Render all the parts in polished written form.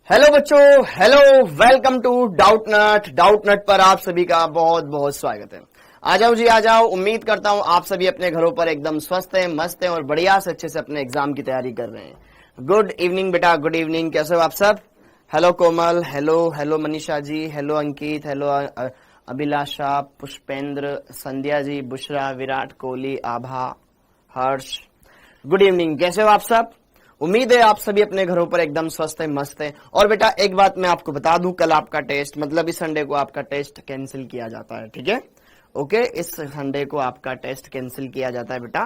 Hello बच्चों, hello, welcome to doubt नट पर आप सभी का बहुत बहुत स्वागत है। आ जाओ जी, आ जाओ। उम्मीद करता हूं आप सभी अपने घरों पर एकदम स्वस्थ हैं, मस्त हैं और बढ़िया से अच्छे से अपने एग्जाम की तैयारी कर रहे हैं। गुड इवनिंग बेटा, गुड इवनिंग। कैसे हो आप सब? Hello Komal, hello hello Manisha ji, hello Ankit, hello Abhilasha, Pushpendra, Sandhya ji, Bushra, Virat Kohli, Abha, Harsh. Good evening. कैसे हो आप सब? उम्मीद है आप सभी अपने घरों पर एकदम स्वस्थ है, मस्त है। और बेटा एक बात मैं आपको बता दूं, कल आपका टेस्ट, मतलब इस संडे को आपका टेस्ट कैंसिल किया जाता है, ठीक है? ओके, इस संडे को आपका टेस्ट कैंसिल किया जाता है बेटा।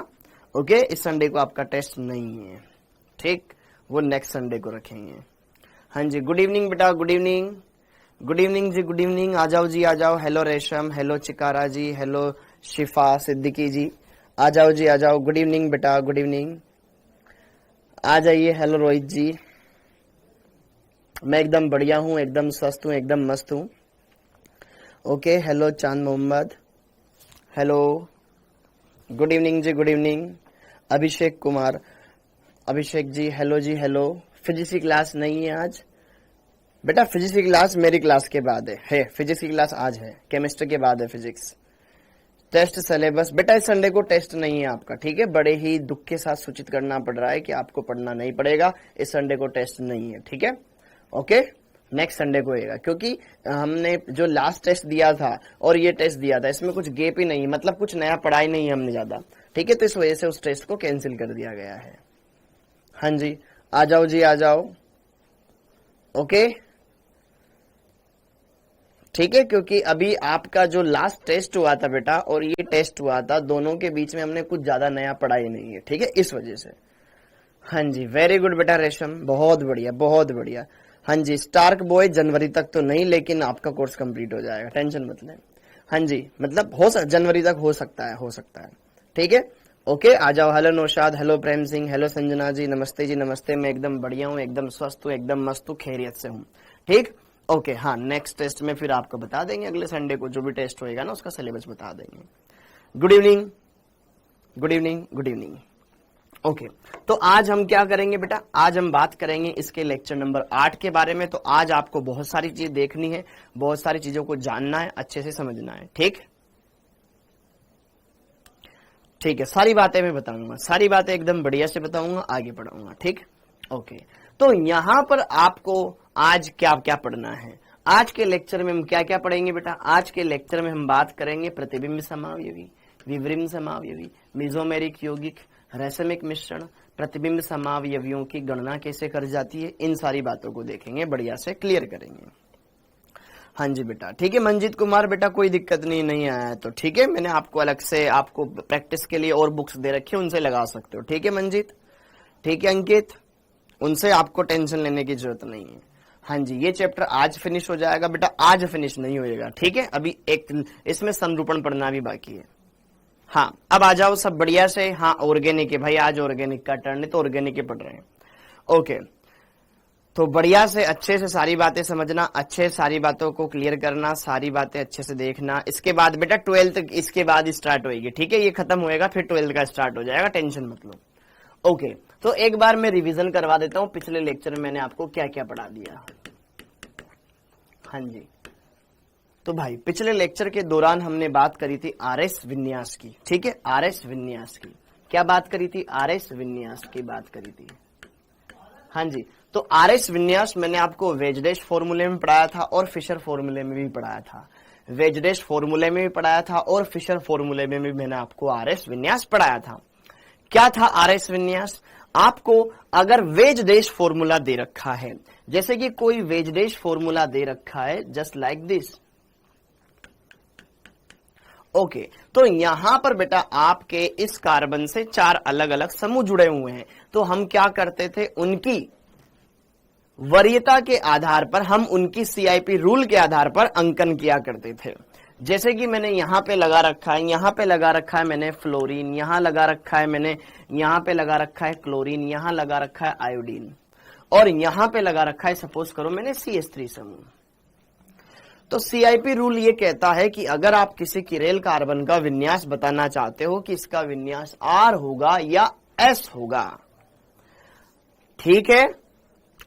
ओके, इस संडे को आपका टेस्ट नहीं है, ठीक? वो नेक्स्ट संडे को रखेंगे। हाँ जी, गुड इवनिंग बेटा, गुड इवनिंग। गुड इवनिंग जी, गुड इवनिंग। आ जाओ जी, आ जाओ। हेलो रेशम, हेलो चिकारा जी, हेलो शिफा सिद्दीकी जी, आ जाओ जी, आ जाओ। गुड इवनिंग बेटा, गुड इवनिंग। आ जाइए। हेलो रोहित जी, मैं एकदम बढ़िया हूँ, एकदम स्वस्थ हूँ, एकदम मस्त हूँ। ओके, हेलो चांद मोहम्मद, हेलो, गुड इवनिंग जी, good evening. Abhishek Kumar, Abhishek ji, hello जी, हेलो। फिजिक्स की क्लास नहीं है आज बेटा? फिजिक्स की क्लास मेरी क्लास के बाद है। फिजिक्स की क्लास आज है, केमिस्ट्री के बाद है फिजिक्स। टेस्ट सिलेबस बेटा इस संडे को टेस्ट नहीं है आपका, ठीक है? बड़े ही दुख के साथ सूचित करना पड़ रहा है कि आपको पढ़ना नहीं पड़ेगा, इस संडे को टेस्ट नहीं है, ठीक है? ओके, नेक्स्ट संडे को होएगा, क्योंकि हमने जो लास्ट टेस्ट दिया था और ये टेस्ट दिया था, इसमें कुछ गैप ही नहीं, मतलब कुछ नया पढ़ाई नहीं है हमने ज्यादा, ठीक है? तो इस वजह से उस टेस्ट को कैंसिल कर दिया गया है। हाँ जी, आ जाओ जी, आ जाओ। ओके, ठीक है, क्योंकि अभी आपका जो लास्ट टेस्ट हुआ था बेटा और ये टेस्ट हुआ था, दोनों के बीच में हमने कुछ ज्यादा नया पढ़ाई नहीं है, ठीक है? इस वजह से। हाँ जी, वेरी गुड बेटा रेशम, बहुत बढ़िया, बहुत बढ़िया। हाँ जी, स्टार्क बॉय जनवरी तक तो नहीं, लेकिन आपका कोर्स कंप्लीट हो जाएगा, टेंशन मत लें। हाँ जी, मतलब जनवरी तक हो सकता है, हो सकता है, ठीक है? ओके, आ जाओ। Hello Naushad, hello Prem Singh, hello Sanjana ji, नमस्ते जी, नमस्ते। मैं एकदम बढ़िया हूँ, एकदम स्वस्थ हूँ, एकदम मस्त हूँ, खैरियत से हूँ, ठीक? ओके, हाँ, नेक्स्ट टेस्ट में फिर आपको बता देंगे, अगले संडे को जो भी टेस्ट होएगा ना उसका सिलेबस बता देंगे। Good evening, good evening, good evening. Okay, तो आज हम क्या करेंगे बेटा? आज हम बात करेंगे इसके लेक्चर नंबर 8 के बारे में। तो आज आपको बहुत सारी चीज देखनी है, बहुत सारी चीजों को जानना है, अच्छे से समझना है, ठीक? ठीक है, सारी बातें मैं बताऊंगा, सारी बातें एकदम बढ़िया से बताऊंगा, आगे पढ़ाऊंगा, ठीक? ओके, तो यहां पर आपको आज क्या क्या पढ़ना है? आज के लेक्चर में हम क्या क्या पढ़ेंगे बेटा? आज के लेक्चर में हम बात करेंगे प्रतिबिंब समावयवी, विवृम समावयवी, मेसोमेरिक यौगिक, रैसमिक मिश्रण, प्रतिबिंब समावयवियों की गणना कैसे कर जाती है, इन सारी बातों को देखेंगे, बढ़िया से क्लियर करेंगे। हाँ जी बेटा, ठीक है। मंजीत कुमार बेटा कोई दिक्कत नहीं आया तो ठीक है, मैंने आपको अलग से आपको प्रैक्टिस के लिए और बुक्स दे रखी है, उनसे लगा सकते हो, ठीक है मंजीत? ठीक है अंकित, उनसे आपको टेंशन लेने की जरूरत नहीं है। हाँ जी, ये चैप्टर आज फिनिश हो जाएगा बेटा, आज फिनिश नहीं होएगा, ठीक है? अभी एक इसमें संरूपण पढ़ना भी बाकी है। हाँ, अब आ जाओ सब बढ़िया से। हाँ, ऑर्गेनिक है भाई, आज ऑर्गेनिक का टर्न है, तो ऑर्गेनिक ही पढ़ रहे हैं। ओके, तो बढ़िया से अच्छे से सारी बातें समझना, अच्छे सारी बातों को क्लियर करना, सारी बातें अच्छे से देखना। इसके बाद बेटा 12th इसके बाद स्टार्ट होएगी, ठीक है? ये खत्म होएगा फिर 12th का स्टार्ट हो जाएगा, टेंशन मत लो। ओके, तो एक बार मैं रिवीजन करवा देता हूं, पिछले लेक्चर में मैंने आपको क्या क्या पढ़ा दिया। हाँ जी, तो भाई पिछले लेक्चर के दौरान हमने बात करी थी आरएस विन्यास की, ठीक है? आरएस विन्यास की क्या बात करी थी? आरएस विन्यास की बात करी थी। हाँ जी, तो आरएस विन्यास मैंने आपको वेजडेश फॉर्मूले में पढ़ाया था और फिशर फॉर्मूले में भी पढ़ाया था। वेजडेश फॉर्मूले में भी पढ़ाया था और फिशर फॉर्मूले में भी मैंने आपको आरएस विन्यास पढ़ाया था। क्या था आरएस विन्यास? आपको अगर वेजडेश फॉर्मूला दे रखा है, जैसे कि कोई वेजडेश फॉर्मूला दे रखा है जस्ट लाइक दिस। ओके, तो यहां पर बेटा आपके इस कार्बन से 4 अलग अलग समूह जुड़े हुए हैं, तो हम क्या करते थे? उनकी वरीयता के आधार पर हम उनकी सीआईपी रूल के आधार पर अंकन किया करते थे। जैसे कि मैंने यहां पे लगा रखा है, यहां पे लगा रखा है मैंने फ्लोरीन, यहां लगा रखा है मैंने, यहां पे लगा रखा है क्लोरीन, यहां लगा रखा है आयोडीन, और यहां पे लगा रखा है सपोज करो मैंने CH3 समूह। तो सीआईपी रूल ये कहता है कि अगर आप किसी किरेल कार्बन का विन्यास बताना चाहते हो कि इसका विन्यास R होगा या S होगा, ठीक है?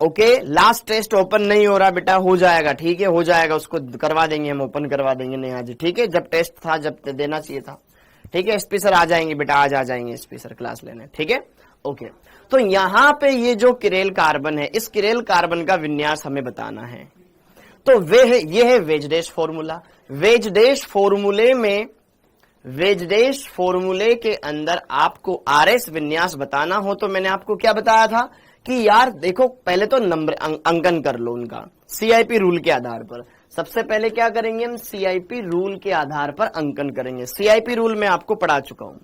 ओके लास्ट टेस्ट ओपन नहीं हो रहा बेटा, हो जाएगा, ठीक है, हो जाएगा, उसको करवा देंगे हम, ओपन करवा देंगे नेहा जी, ठीक है। जब टेस्ट था जब देना चाहिए था, ठीक है। एसपी सर आ जाएंगे बेटा, आज आ जाएंगे एसपी सर क्लास लेने, ठीक है, ओके। तो यहां पे ये जो किरेल कार्बन है, इस किरेल कार्बन का विन्यास हमें बताना है। तो ये है वेज-डैश फॉर्मूला। वेज-डैश फॉर्मूले में, वेज-डैश फॉर्मूले के अंदर आपको आरएस विन्यास बताना हो तो मैंने आपको क्या बताया था कि यार देखो, पहले तो नंबर अंकन कर लो उनका सीआईपी रूल के आधार पर। सबसे पहले क्या करेंगे हम, सीआईपी रूल के आधार पर अंकन करेंगे। सीआईपी रूल में आपको पढ़ा चुका हूं,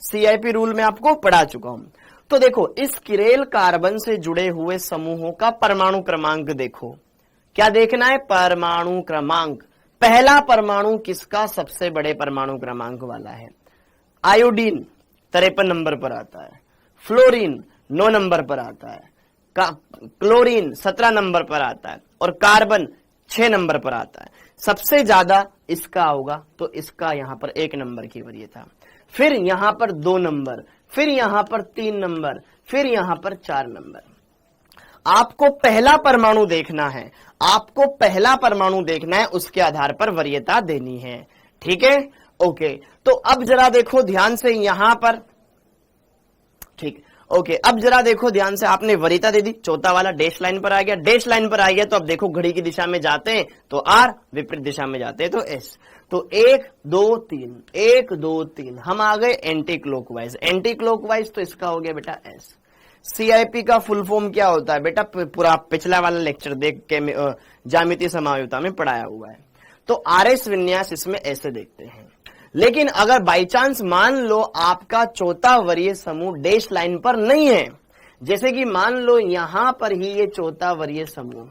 सीआईपी रूल में आपको पढ़ा चुका हूं। तो देखो, इस किरेल कार्बन से जुड़े हुए समूहों का परमाणु क्रमांक देखो, क्या देखना है, परमाणु क्रमांक। पहला परमाणु किसका सबसे बड़े परमाणु क्रमांक वाला है, आयोडीन 53 नंबर पर आता है, फ्लोरीन 9 नंबर पर आता है, क्लोरीन 17 नंबर पर आता है, और कार्बन 6 नंबर पर आता है। सबसे ज्यादा इसका होगा, तो इसका यहां पर 1 नंबर की वरीयता, फिर यहां पर 2 नंबर, फिर यहां पर 3 नंबर, फिर यहां पर 4 नंबर। आपको पहला परमाणु देखना है, आपको पहला परमाणु देखना है, उसके आधार पर वरीयता देनी है, ठीक है, ओके। तो अब जरा देखो ध्यान से यहां पर, ठीक, ओके। अब जरा देखो ध्यान से, आपने वरीयता दे दी, चौथा वाला डैश लाइन पर आ गया, डैश लाइन पर आ गया तो अब देखो घड़ी की दिशा में जाते हैं तो आर, विपरीत दिशा में जाते हैं तो एस। तो 1 2 3, 1 2 3, हम आ गए एंटी क्लॉकवाइज, एंटी क्लॉकवाइज, तो इसका हो गया बेटा एस। सीआईपी का फुल फॉर्म क्या होता है बेटा, पूरा पिछला वाला लेक्चर देख के ज्यामितीय समायुक्ता में पढ़ाया हुआ है। तो आरएस विन्यास इसमें ऐसे देखते हैं। लेकिन अगर बाई चांस मान लो आपका चौथा वरीय समूह डैश लाइन पर नहीं है, जैसे कि मान लो यहां पर ही ये चौथा वरीय समूह,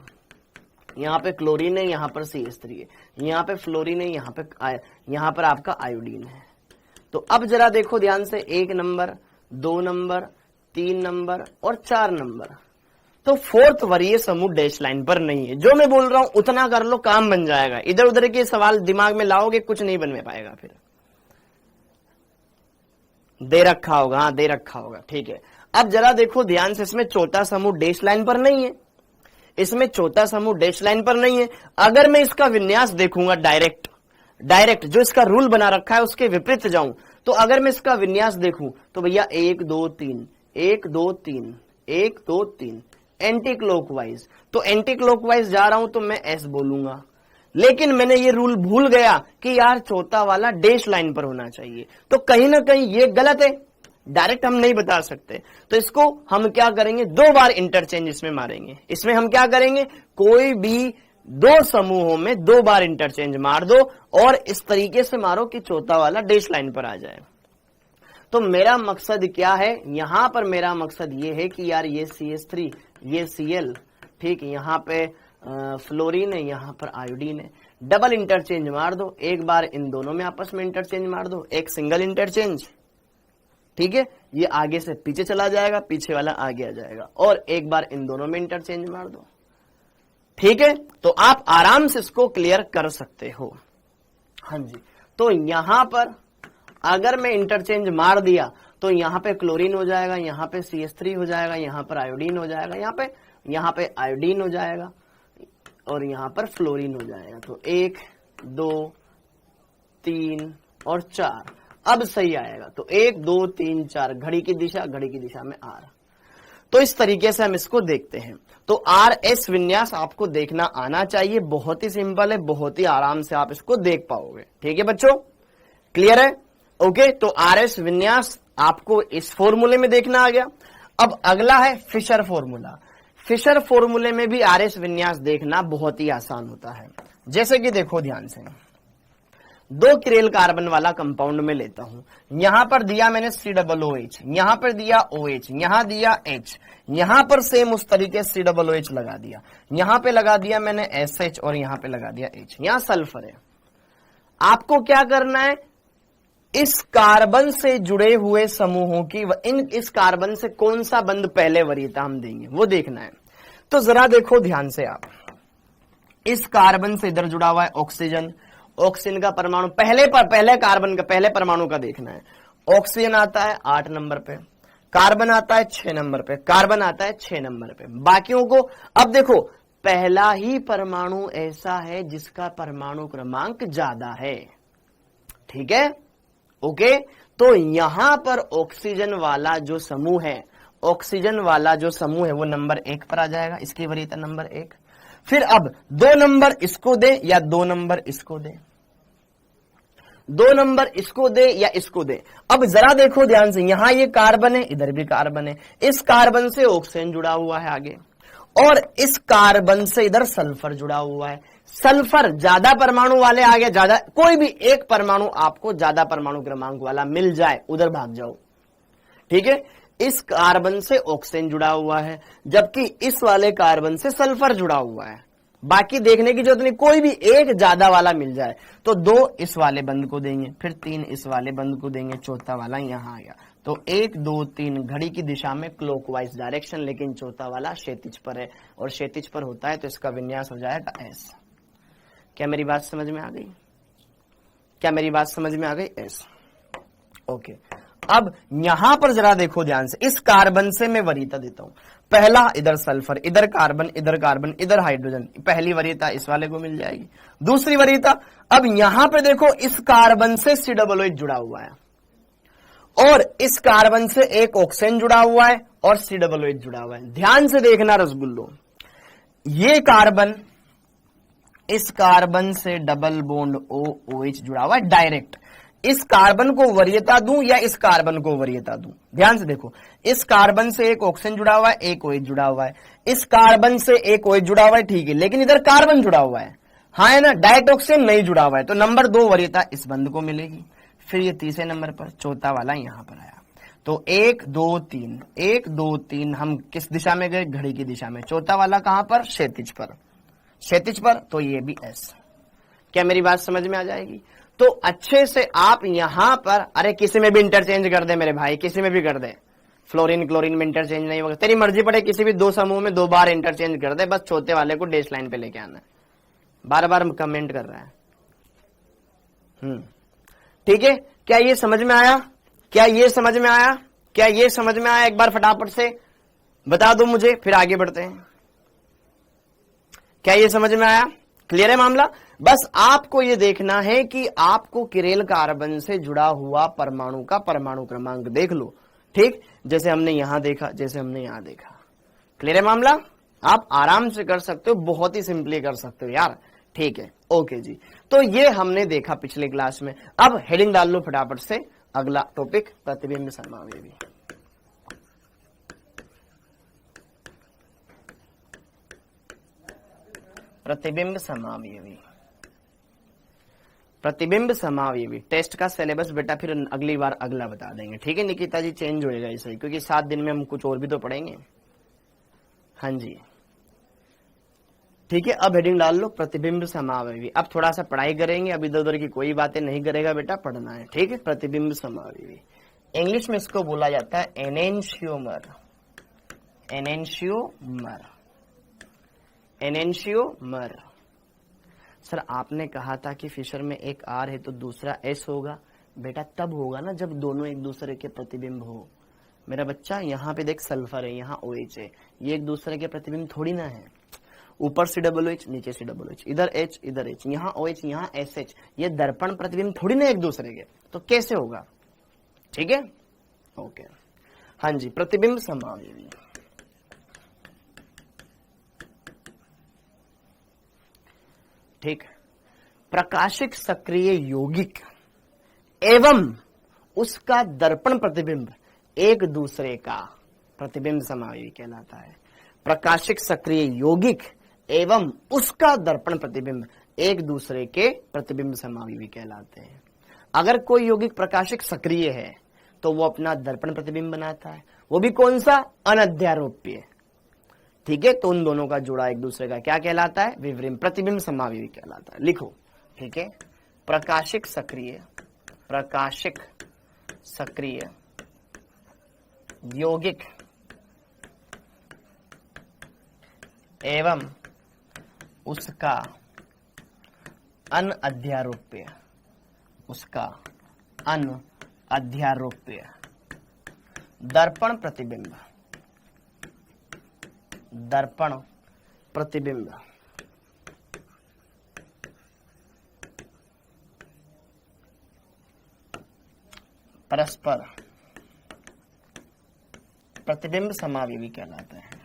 यहां पे क्लोरीन है, यहां पर CH3 है, यहां पे फ्लोरीन है, यहां पर आपका आयोडीन है। तो अब जरा देखो ध्यान से, 1 नंबर, 2 नंबर, 3 नंबर और 4 नंबर। तो फोर्थ वरीय समूह डैश लाइन पर नहीं है। जो मैं बोल रहा हूं उतना कर लो, काम बन जाएगा। इधर उधर के सवाल दिमाग में लाओगे, कुछ नहीं बन पाएगा। फिर दे रखा होगा, हाँ दे रखा होगा, ठीक है। अब जरा देखो ध्यान से, इसमें चौथा समूह डैश लाइन पर नहीं है, इसमें चौथा समूह डैश लाइन पर नहीं है। अगर मैं इसका विन्यास देखूंगा डायरेक्ट जो इसका रूल बना रखा है उसके विपरीत जाऊं, तो अगर मैं इसका विन्यास देखूं तो भैया 1 2 3, 1 2 3, 1 2 3, एंटी क्लॉकवाइज। तो एंटी क्लॉकवाइज जा रहा हूं तो मैं एस बोलूंगा, लेकिन मैंने ये रूल भूल गया कि यार चौथा वाला डैश लाइन पर होना चाहिए। तो कहीं ना कहीं ये गलत है, डायरेक्ट हम नहीं बता सकते। तो इसको हम क्या करेंगे, 2 बार इंटरचेंज इसमें मारेंगे। इसमें हम क्या करेंगे, कोई भी 2 समूहों में 2 बार इंटरचेंज मार दो और इस तरीके से मारो कि चौथा वाला डैश लाइन पर आ जाए। तो मेरा मकसद क्या है यहां पर, मेरा मकसद ये है कि यार ये CH3, ये Cl, ठीक, यहां पे फ्लोरीन है, यहां पर आयोडीन है। डबल इंटरचेंज मार दो, एक बार इन दोनों में आपस में इंटरचेंज मार दो, एक सिंगल इंटरचेंज, ठीक है, ये आगे से पीछे चला जाएगा, पीछे वाला आगे आ जाएगा, और एक बार इन दोनों में इंटरचेंज मार दो, ठीक है। तो आप आराम से इसको क्लियर कर सकते हो। हाँ जी, तो यहां पर अगर मैं इंटरचेंज मार दिया तो यहां पे क्लोरीन हो जाएगा, यहां पे CH3 हो जाएगा, यहां पर आयोडीन हो जाएगा, यहां पे आयोडीन हो जाएगा, और यहां पर फ्लोरीन हो जाएगा। तो 1 2 3 और 4, अब सही आएगा। तो 1 2 3 4, घड़ी की दिशा में आर। तो इस तरीके से हम इसको देखते हैं। तो RS विन्यास आपको देखना आना चाहिए, बहुत ही सिंपल है, बहुत ही आराम से आप इसको देख पाओगे, ठीक है बच्चों, क्लियर है, ओके। तो RS विन्यास आपको इस फॉर्मूले में देखना आ गया। अब अगला है फिशर फॉर्मूला। फिशर फॉर्मूले में भी RS विन्यास देखना बहुत ही आसान होता है। जैसे कि देखो ध्यान से, 2 किरेल कार्बन वाला कंपाउंड में लेता हूं। यहां पर दिया मैंने COOH, यहां पर दिया OH, यहां दिया H, यहां पर सेम उस तरीके से COOH लगा दिया, यहां पे लगा दिया मैंने SH और यहां पे लगा दिया H, यहां सल्फर है। आपको क्या करना है, इस कार्बन से जुड़े हुए समूहों की इस कार्बन से कौन सा बंध पहले वरीयता हम देंगे वो देखना है। तो जरा देखो ध्यान से आप, इस कार्बन से इधर जुड़ा हुआ है ऑक्सीजन, ऑक्सीजन का परमाणु पहले कार्बन का पहले परमाणु का देखना है। ऑक्सीजन आता है 8 नंबर पे, कार्बन आता है 6 नंबर पे, कार्बन आता है 6 नंबर पे। बाकियों को अब देखो, पहला ही परमाणु ऐसा है जिसका परमाणु क्रमांक ज्यादा है, ठीक है, ओके। तो यहां पर ऑक्सीजन वाला जो समूह है, ऑक्सीजन वाला जो समूह है वो नंबर 1 पर आ जाएगा, इसकी वरीयता नंबर 1। फिर अब 2 नंबर इसको दे या 2 नंबर इसको दे, 2 नंबर इसको दे या इसको दे। अब जरा देखो ध्यान से, यहां ये कार्बन है, इधर भी कार्बन है, इस कार्बन से ऑक्सीजन जुड़ा हुआ है आगे, और इस कार्बन से इधर सल्फर जुड़ा हुआ है। सल्फर ज्यादा परमाणु वाले आ गए, ज्यादा, कोई भी एक परमाणु आपको ज्यादा परमाणु क्रमांक वाला मिल जाए उधर भाग जाओ, ठीक है। इस कार्बन से ऑक्सीजन जुड़ा हुआ है, जबकि इस वाले कार्बन से सल्फर जुड़ा हुआ है। बाकी देखने की जरूरत नहीं, कोई भी एक ज्यादा वाला मिल जाए तो 2 इस वाले बंद को देंगे, फिर 3 इस वाले बंद को देंगे, चौथा वाला यहां आ गया। तो 1 2 3 घड़ी की दिशा में क्लॉकवाइज डायरेक्शन, लेकिन चौथा वाला क्षैतिज पर है, और क्षैतिज पर होता है तो इसका विन्यास हो जाएगा ऐसा। क्या मेरी बात समझ में आ गई? क्या मेरी बात समझ में आ गई? ऐसा, ओके। अब यहां पर जरा देखो ध्यान से, इस कार्बन से मैं वरीयता देता हूं। पहला इधर सल्फर, इधर कार्बन, इधर कार्बन, इधर हाइड्रोजन, पहली वरीयता इस वाले को मिल जाएगी। दूसरी वरीयता, अब यहां पे देखो, इस कार्बन से COOH जुड़ा हुआ है, और इस कार्बन से एक ऑक्सीजन जुड़ा हुआ है और COOH जुड़ा हुआ है। ध्यान से देखना रसगुल्लो, ये कार्बन इस कार्बन से डबल बॉन्ड OH जुड़ा हुआ है डायरेक्ट। इस कार्बन को वरीयता दूं या इस कार्बन को वरीयता दूं? ध्यान से देखो, इस कार्बन से एक ऑक्सीजन जुड़ा हुआ है, एक OH जुड़ा हुआ है, इस कार्बन से एक OH जुड़ा हुआ है, ठीक है, लेकिन इधर कार्बन जुड़ा हुआ है, हाँ है ना, डायरेक्ट ऑक्सीजन नहीं जुड़ा हुआ है, तो नंबर 2 वरीयता इस बंद को मिलेगी। फिर ये तीसरे नंबर पर, चौथा वाला यहां पर आया, तो 1 2 3 1 2 3 हम किस दिशा में गए? घड़ी की दिशा में। चौथा वाला कहां पर? क्षैतिज पर, क्षैतिज पर, तो ये भी S। क्या मेरी बात समझ में आ जाएगी? तो अच्छे से आप यहां पर, अरे किसी में भी इंटरचेंज कर दे मेरे भाई, किसी में भी कर दे, फ्लोरीन क्लोरीन में इंटरचेंज नहीं होगा, तेरी मर्जी पड़े, किसी भी 2 समूह में 2 बार इंटरचेंज कर दे, बस चौथे वाले को डैश लाइन पे लेके आना है। बार बार कमेंट कर रहा है, ठीक है। क्या ये समझ में आया? क्या ये समझ में आया? क्या ये समझ में आया? एक बार फटाफट से बता दो मुझे, फिर आगे बढ़ते हैं। क्या ये समझ में आया? क्लियर है मामला? बस आपको ये देखना है कि आपको किरेल कार्बन से जुड़ा हुआ परमाणु का परमाणु क्रमांक देख लो, ठीक, जैसे हमने यहां देखा, जैसे हमने यहां देखा। क्लियर है मामला? आप आराम से कर सकते हो, बहुत ही सिंपली कर सकते हो यार, ठीक है, ओके जी। तो ये हमने देखा पिछले क्लास में। अब हेडिंग डाल लो फटाफट से, अगला टॉपिक प्रतिबिंब समावेवी। प्रतिबिंब समावेवी, प्रतिबिंब समावेवी टेस्ट का सिलेबस बेटा फिर अगली बार अगला बता देंगे, ठीक है निकिता जी, चेंज होएगा इसे, क्योंकि 7 दिन में हम कुछ और भी तो पढ़ेंगे। हाँ जी, ठीक है। अब हेडिंग डाल लो प्रतिबिंब समावेवी। अब थोड़ा सा पढ़ाई करेंगे, अब इधर उधर की कोई बातें नहीं करेगा बेटा, पढ़ना है, ठीक है। प्रतिबिंब समावेवी, इंग्लिश में इसको बोला जाता है एनेंशियोमर, एनेंशियोमर, एनेंशियोमर। सर आपने कहा था कि फिशर में एक R है तो दूसरा S होगा, बेटा तब होगा ना जब दोनों एक दूसरे के प्रतिबिंब हो। मेरा बच्चा यहाँ पे देख सल्फर है, यहाँ OH है, ये एक दूसरे के प्रतिबिंब थोड़ी ना है। ऊपर COOH, नीचे COOH, इधर H इधर H, यहाँ OH यहाँ SH, ये दर्पण प्रतिबिंब थोड़ी ना एक दूसरे के, तो कैसे होगा? ठीक है, ओके। हाँ जी, प्रतिबिंब समावेवी। ठीक, प्रकाशिक सक्रिय यौगिक एवं उसका दर्पण प्रतिबिंब एक दूसरे का प्रतिबिंब समावेवी कहलाता है। प्रकाशिक सक्रिय यौगिक एवं उसका दर्पण प्रतिबिंब एक दूसरे के प्रतिबिंब समावेवी कहलाते हैं। अगर कोई यौगिक प्रकाशिक सक्रिय है तो वो अपना दर्पण प्रतिबिंब बनाता है, वो भी कौन सा? अनध्यारोप्य, ठीक है। तो उन दोनों का जुड़ा एक दूसरे का क्या कहलाता है? विवरिम, प्रतिबिंब समावेवी कहलाता है। लिखो, ठीक है। प्रकाशिक सक्रिय, प्रकाशिक सक्रिय यौगिक एवं उसका अनअध्यारोप्य, उसका अनअध्यारोप्य दर्पण प्रतिबिंब, दर्पण प्रतिबिंब, परस्पर प्रतिबिंब समावयवी कहलाते हैं,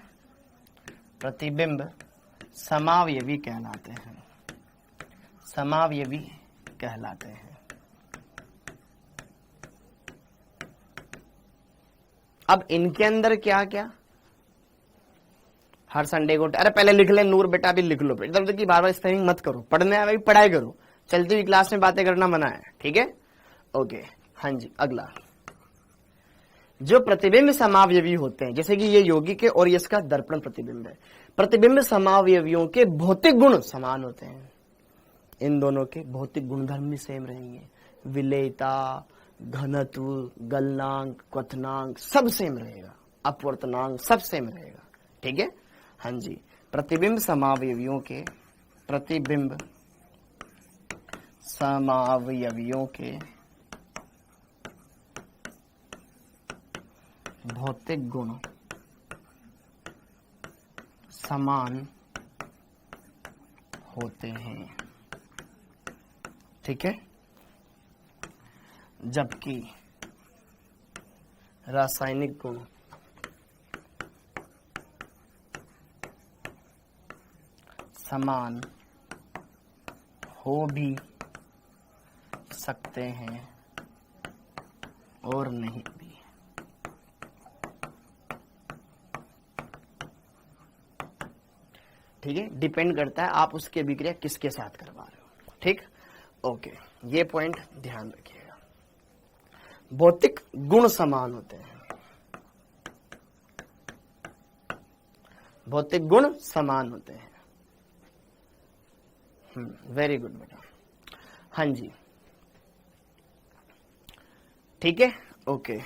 प्रतिबिंब समावयवी कहलाते हैं, समावयवी कहलाते हैं। अब इनके अंदर क्या क्या, हर संडे को, अरे पहले लिख ले नूर बेटा, अभी लिख लो, इधर उधर की बार बार स्पेलिंग मत करो, पढ़ने है भाई पढ़ाई करो, चलती हुई क्लास में बातें करना मना है, ठीक है। ओके हाँ जी, अगला जो प्रतिबिंब समावयवी होते हैं, जैसे कि ये यौगिक है और ये इसका दर्पण प्रतिबिंब है। प्रतिबिंब समावयवियों के भौतिक गुण समान होते हैं, इन दोनों के भौतिक गुणधर्म भी सेम रहेंगे, विलेयता, घनत्व, गलनांक, क्वथनांक सब सेम रहेगा, अपवर्तनांक सब सेम रहेगा, ठीक है। हाँ जी, प्रतिबिंब समावयवियों के, प्रतिबिंब समावयवियों के भौतिक गुण समान होते हैं, ठीक है, जबकि रासायनिक गुण समान हो भी सकते हैं और नहीं भी। ठीक है, डिपेंड करता है आप उसकी अभिक्रिया किसके साथ करवा रहे हो, ठीक। ओके, ये पॉइंट ध्यान रखिएगा। भौतिक गुण समान होते हैं, भौतिक गुण समान होते हैं। वेरी गुड बेटा, हाँ जी, ठीक है। ओके,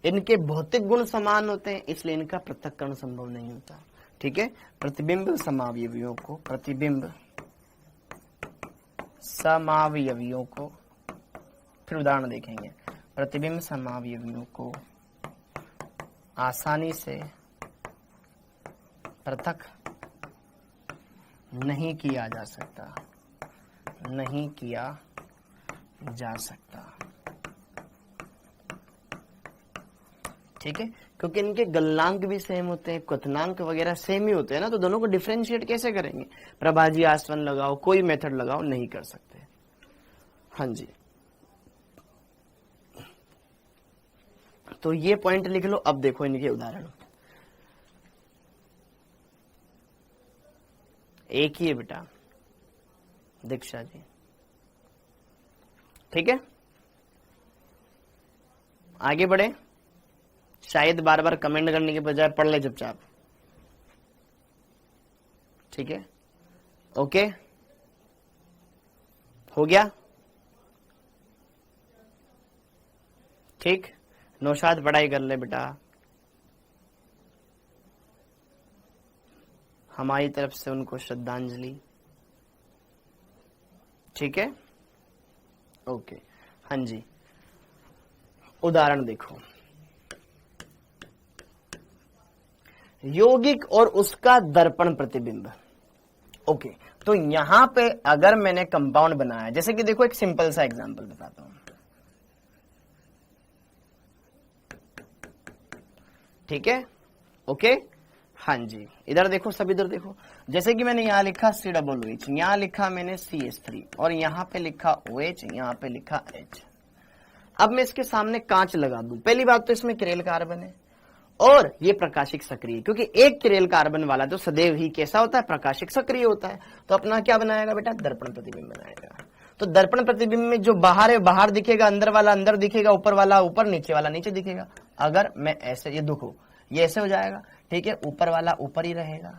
इनके भौतिक गुण समान होते हैं, इसलिए इनका पृथक्करण संभव नहीं होता, ठीक है। प्रतिबिंब समावयवियों को, प्रतिबिंब समावयवियों को, फिर उदाहरण देखेंगे, प्रतिबिंब समावयवियों को आसानी से पृथक नहीं किया जा सकता, नहीं किया जा सकता, ठीक है, क्योंकि इनके गलनांक भी सेम होते हैं, क्वथनांक वगैरह सेम ही होते हैं ना, तो दोनों को डिफरेंशिएट कैसे करेंगे? प्रभाजी आसवन लगाओ, कोई मेथड लगाओ, नहीं कर सकते। हाँ जी, तो ये पॉइंट लिख लो। अब देखो इनके उदाहरण, एक ही है बेटा, दीक्षा जी, ठीक है। आगे बढ़े, शायद बार बार कमेंट करने के बजाय पढ़ ले चुपचाप, ठीक है। ओके, हो गया, ठीक। नौशाद पढ़ाई कर ले बेटा, हमारी तरफ से उनको श्रद्धांजलि, ठीक है। ओके, हाँ जी, उदाहरण देखो, यौगिक और उसका दर्पण प्रतिबिंब। ओके, तो यहां पे अगर मैंने कंपाउंड बनाया, जैसे कि देखो एक सिंपल सा एग्जांपल बताता हूं, ठीक है। ओके, हाँ जी, इधर देखो, सब इधर देखो, जैसे कि मैंने यहां लिखा COOH, यहां लिखा मैंने CH3 और यहां पे लिखा OH, यहां पे लिखा H। अब मैं इसके सामने कांच लगा दूं, पहली बात तो इसमें किरेल कार्बन है और ये प्रकाशिक सक्रिय, क्योंकि एक किरेल कार्बन वाला तो सदैव ही कैसा होता है? प्रकाशिक सक्रिय होता है। तो अपना क्या बनाएगा बेटा? दर्पण प्रतिबिंब बनाएगा। तो दर्पण प्रतिबिंब में जो बाहर है बाहर दिखेगा, अंदर वाला अंदर दिखेगा, ऊपर वाला ऊपर, नीचे वाला नीचे दिखेगा। अगर मैं ऐसे, ये देखो ये ऐसे हो जाएगा, ठीक है, ऊपर वाला ऊपर ही रहेगा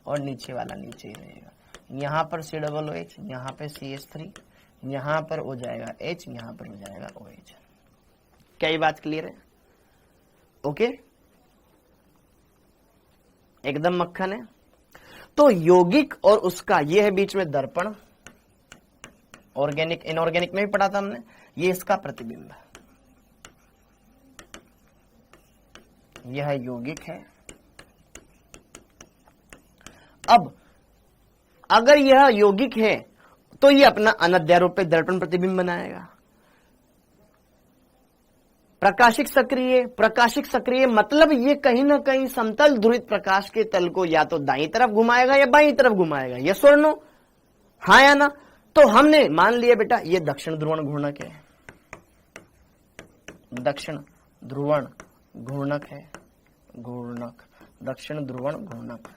और नीचे वाला नीचे ही रहेगा। यहाँ पर COOH, यहाँ पे CH3, यहाँ पर हो जाएगा H, यहाँ पर हो जाएगा OH। क्या ये बात क्लियर है? ओके, एकदम मक्खन है। तो यौगिक और उसका, ये है बीच में दर्पण, ऑर्गेनिक इनऑर्गेनिक में भी पढ़ा था हमने, ये इसका प्रतिबिंब, यह यौगिक है। अब अगर यह यौगिक है तो ये अपना अनध्यारोपित दर्पण प्रतिबिंब बनाएगा। प्रकाशिक सक्रिय मतलब ये कहीं ना कहीं समतल ध्रुवित प्रकाश के तल को या तो दाईं तरफ घुमाएगा या बाईं तरफ घुमाएगा। यस और नो, हाँ या ना? तो हमने मान लिया बेटा ये दक्षिण ध्रुवण घूर्णक है, दक्षिण ध्रुवण घूर्णक है, घूर्णक, दक्षिण ध्रुवण घूर्णक,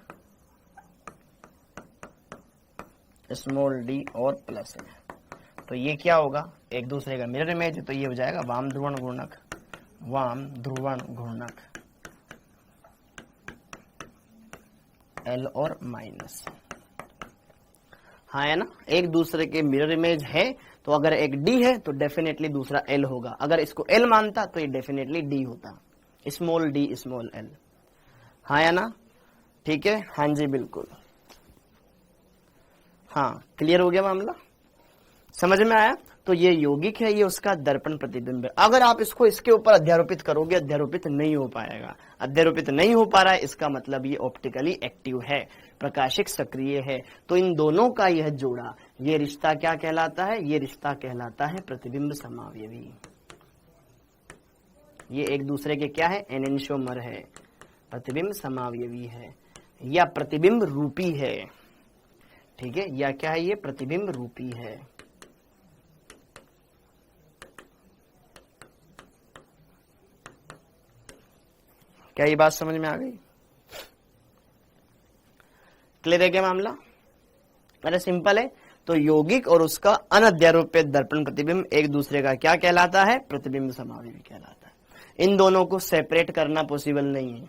स्मॉल डी और प्लस है। तो ये क्या होगा, एक दूसरे का मिरर इमेज है, तो ये हो जाएगा वाम ध्रुवण घूर्णक, वाम ध्रुवण घूर्णक, एल और माइनस, हाँ है ना? एक दूसरे के मिरर इमेज है, तो अगर एक डी है तो डेफिनेटली दूसरा एल होगा। अगर इसको एल मानता तो ये डेफिनेटली डी होता, स्मॉल डी स्मॉल एल, हाँ या ना? ठीक है, हाँ जी बिल्कुल, हाँ क्लियर हो गया मामला, समझ में आया? तो ये यौगिक है, ये उसका दर्पण प्रतिबिंब है। अगर आप इसको इसके ऊपर अध्यारोपित करोगे, अध्यारोपित नहीं हो पाएगा। अध्यारोपित नहीं हो पा रहा है, इसका मतलब ये ऑप्टिकली एक्टिव है, प्रकाशिक सक्रिय है। तो इन दोनों का यह जोड़ा, ये रिश्ता क्या कहलाता है? ये रिश्ता कहलाता है प्रतिबिंब समावयवी। ये एक दूसरे के क्या है? एनेंशियोमर है, प्रतिबिंब समावयवी है, या प्रतिबिंब रूपी है। ठीक है, या क्या है? ये प्रतिबिंब रूपी है। क्या ये बात समझ में आ गई? क्लियर है क्या मामला? अरे सिंपल है। तो यौगिक और उसका अनध्यारोपित दर्पण प्रतिबिंब एक दूसरे का क्या कहलाता है? प्रतिबिंब समावयवी कहलाता है। इन दोनों को सेपरेट करना पॉसिबल नहीं है।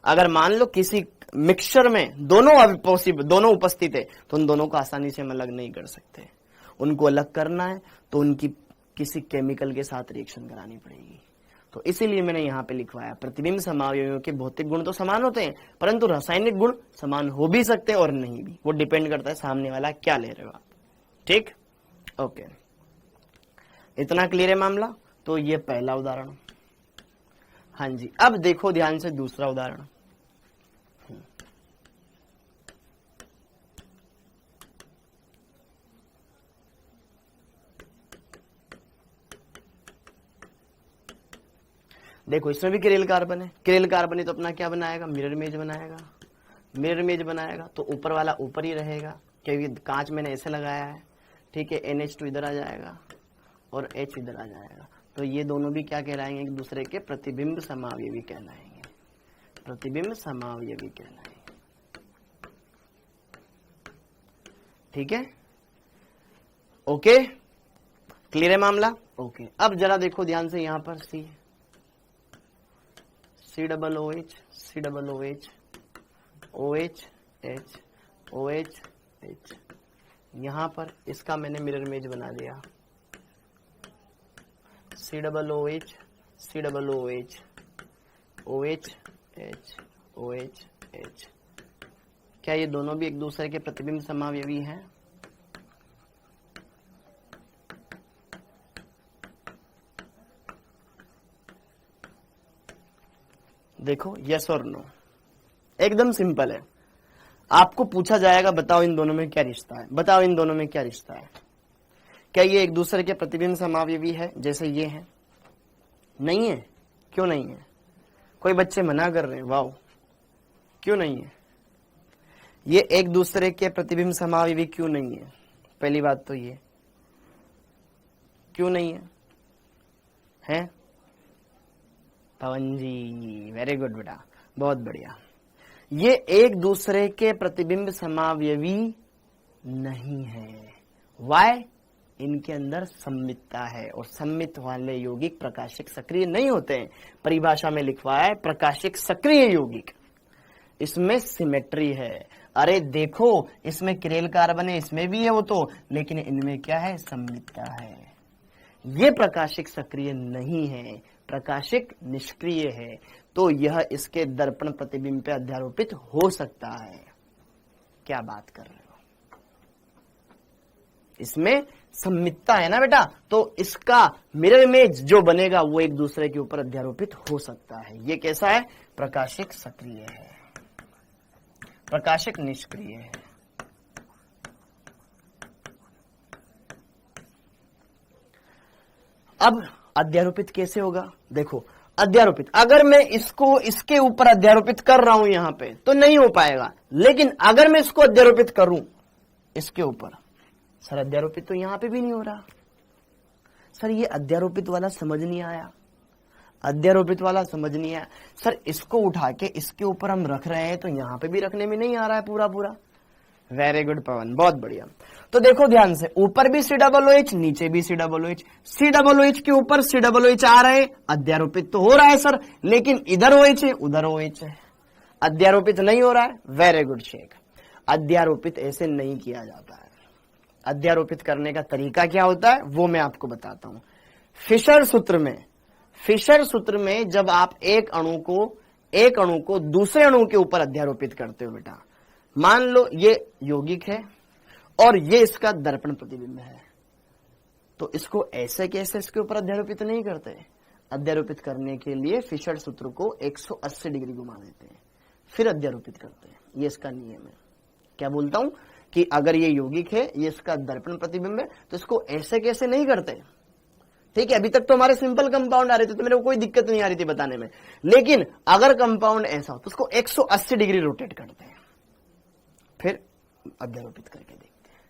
अगर मान लो किसी मिक्सचर में दोनों उपस्थित है, तो उन दोनों को आसानी से हम अलग नहीं कर सकते। उनको अलग करना है तो उनकी किसी केमिकल के साथ रिएक्शन करानी पड़ेगी। तो इसीलिए मैंने यहाँ पे लिखवाया, प्रतिबिंब समावयवियों के भौतिक गुण तो समान होते हैं, परंतु रासायनिक गुण समान हो भी सकते हैं और नहीं भी। वो डिपेंड करता है सामने वाला क्या ले रहे हो आप। ठीक, ओके, इतना क्लियर है मामला? तो ये पहला उदाहरण। हाँ जी, अब देखो ध्यान से दूसरा उदाहरण। देखो इसमें भी किरेल कार्बन है। किरेल कार्बन है तो अपना क्या बनाएगा? मिरर इमेज बनाएगा। मिरर इमेज बनाएगा तो ऊपर वाला ऊपर ही रहेगा, क्योंकि कांच मैंने ऐसे लगाया है। ठीक है, NH2 इधर आ जाएगा और H इधर आ जाएगा। तो ये दोनों भी क्या कहलाएंगे? एक दूसरे के प्रतिबिंब समावयवी कहलाएंगे, प्रतिबिंब समावयवी कहलाएंगे। ठीक है, ओके, क्लियर है मामला? ओके, अब जरा देखो ध्यान से, यहां पर COOH, COOH, OH, H, OH, H, यहां पर इसका मैंने मिरर इमेज बना दिया। COOH, COOH, OH, H, OH, H, क्या ये दोनों भी एक दूसरे के प्रतिबिंब समावयवी हैं? देखो, यस और नो, एकदम सिंपल है। आपको पूछा जाएगा बताओ इन दोनों में क्या रिश्ता है, बताओ इन दोनों में क्या रिश्ता है। क्या ये एक दूसरे के प्रतिबिंब समावयवी है जैसे ये है? नहीं है। क्यों नहीं है? कोई बच्चे मना कर रहे हैं, वाओ, क्यों नहीं है? ये एक दूसरे के प्रतिबिंब समावयवी क्यों नहीं है? पहली बात तो ये क्यों नहीं है? हैं पवन जी, वेरी गुड बेटा, बहुत बढ़िया। ये एक दूसरे के प्रतिबिंब समावयवी नहीं है। वाई? इनके अंदर सम्मितता है, और सम्मित वाले यौगिक प्रकाशिक सक्रिय नहीं होते हैं। परिभाषा में लिखवाया है प्रकाशिक सक्रिय यौगिक, इसमें सिमेट्री है। अरे देखो, इसमें किरेल कार्बन है, इसमें भी है वो तो, लेकिन इनमें क्या है? सम्मितता है। ये प्रकाशिक सक्रिय नहीं है, प्रकाशिक निष्क्रिय है। तो यह इसके दर्पण प्रतिबिंब पे अध्यारोपित हो सकता है। क्या बात कर रहे हो? इसमें सममितता है ना बेटा, तो इसका मिरर इमेज जो बनेगा वो एक दूसरे के ऊपर अध्यारोपित हो सकता है। ये कैसा है? प्रकाशिक सक्रिय है, प्रकाशिक निष्क्रिय है। अब अध्यारोपित कैसे होगा? देखो, अध्यारोपित अगर मैं इसको इसके ऊपर अध्यारोपित कर रहा हूं यहां पे तो नहीं हो पाएगा, लेकिन अगर मैं इसको अध्यारोपित करूं इसके ऊपर, सर अध्यारोपित तो यहां पे भी नहीं हो रहा। सर ये अध्यारोपित वाला समझ नहीं आया, अध्यारोपित वाला समझ नहीं आया। सर इसको उठा के इसके ऊपर हम रख रहे हैं तो यहां पे भी रखने में नहीं आ रहा है पूरा पूरा। वेरी गुड पवन, बहुत बढ़िया। तो देखो ध्यान से, ऊपर भी COOH, नीचे भी COOH। COOH के ऊपर COOH आ रहे हैं, अध्यारोपित तो हो रहा है सर, लेकिन इधर OH है उधर OH है, अध्यारोपित नहीं हो रहा है। वेरी गुड शेख, अध्यारोपित ऐसे नहीं किया जाता है। अध्यारोपित करने का तरीका क्या होता है वो मैं आपको बताता हूं। फिशर सूत्र में जब आप एक अणु को दूसरे अणु के ऊपर अध्यारोपित करते हो बेटा, मान लो ये यौगिक है और ये इसका दर्पण प्रतिबिंब है, तो इसको ऐसे कैसे इसके ऊपर अध्यारोपित नहीं करते। अध्यारोपित करने के लिए फिशर सूत्र को 180 डिग्री घुमा देते हैं, फिर अध्यारोपित करते हैं। ये इसका नियम है। क्या बोलता हूं कि अगर ये यौगिक है, ये इसका दर्पण प्रतिबिंब है, तो इसको ऐसे कैसे नहीं करते। ठीक है, अभी तक तो हमारे सिंपल कंपाउंड आ रहे थे तो मेरे को कोई दिक्कत नहीं आ रही थी बताने में, लेकिन अगर कंपाउंड ऐसा हो तो उसको 180 डिग्री रोटेट करते हैं, फिर अध्यारोपित करके देखते हैं।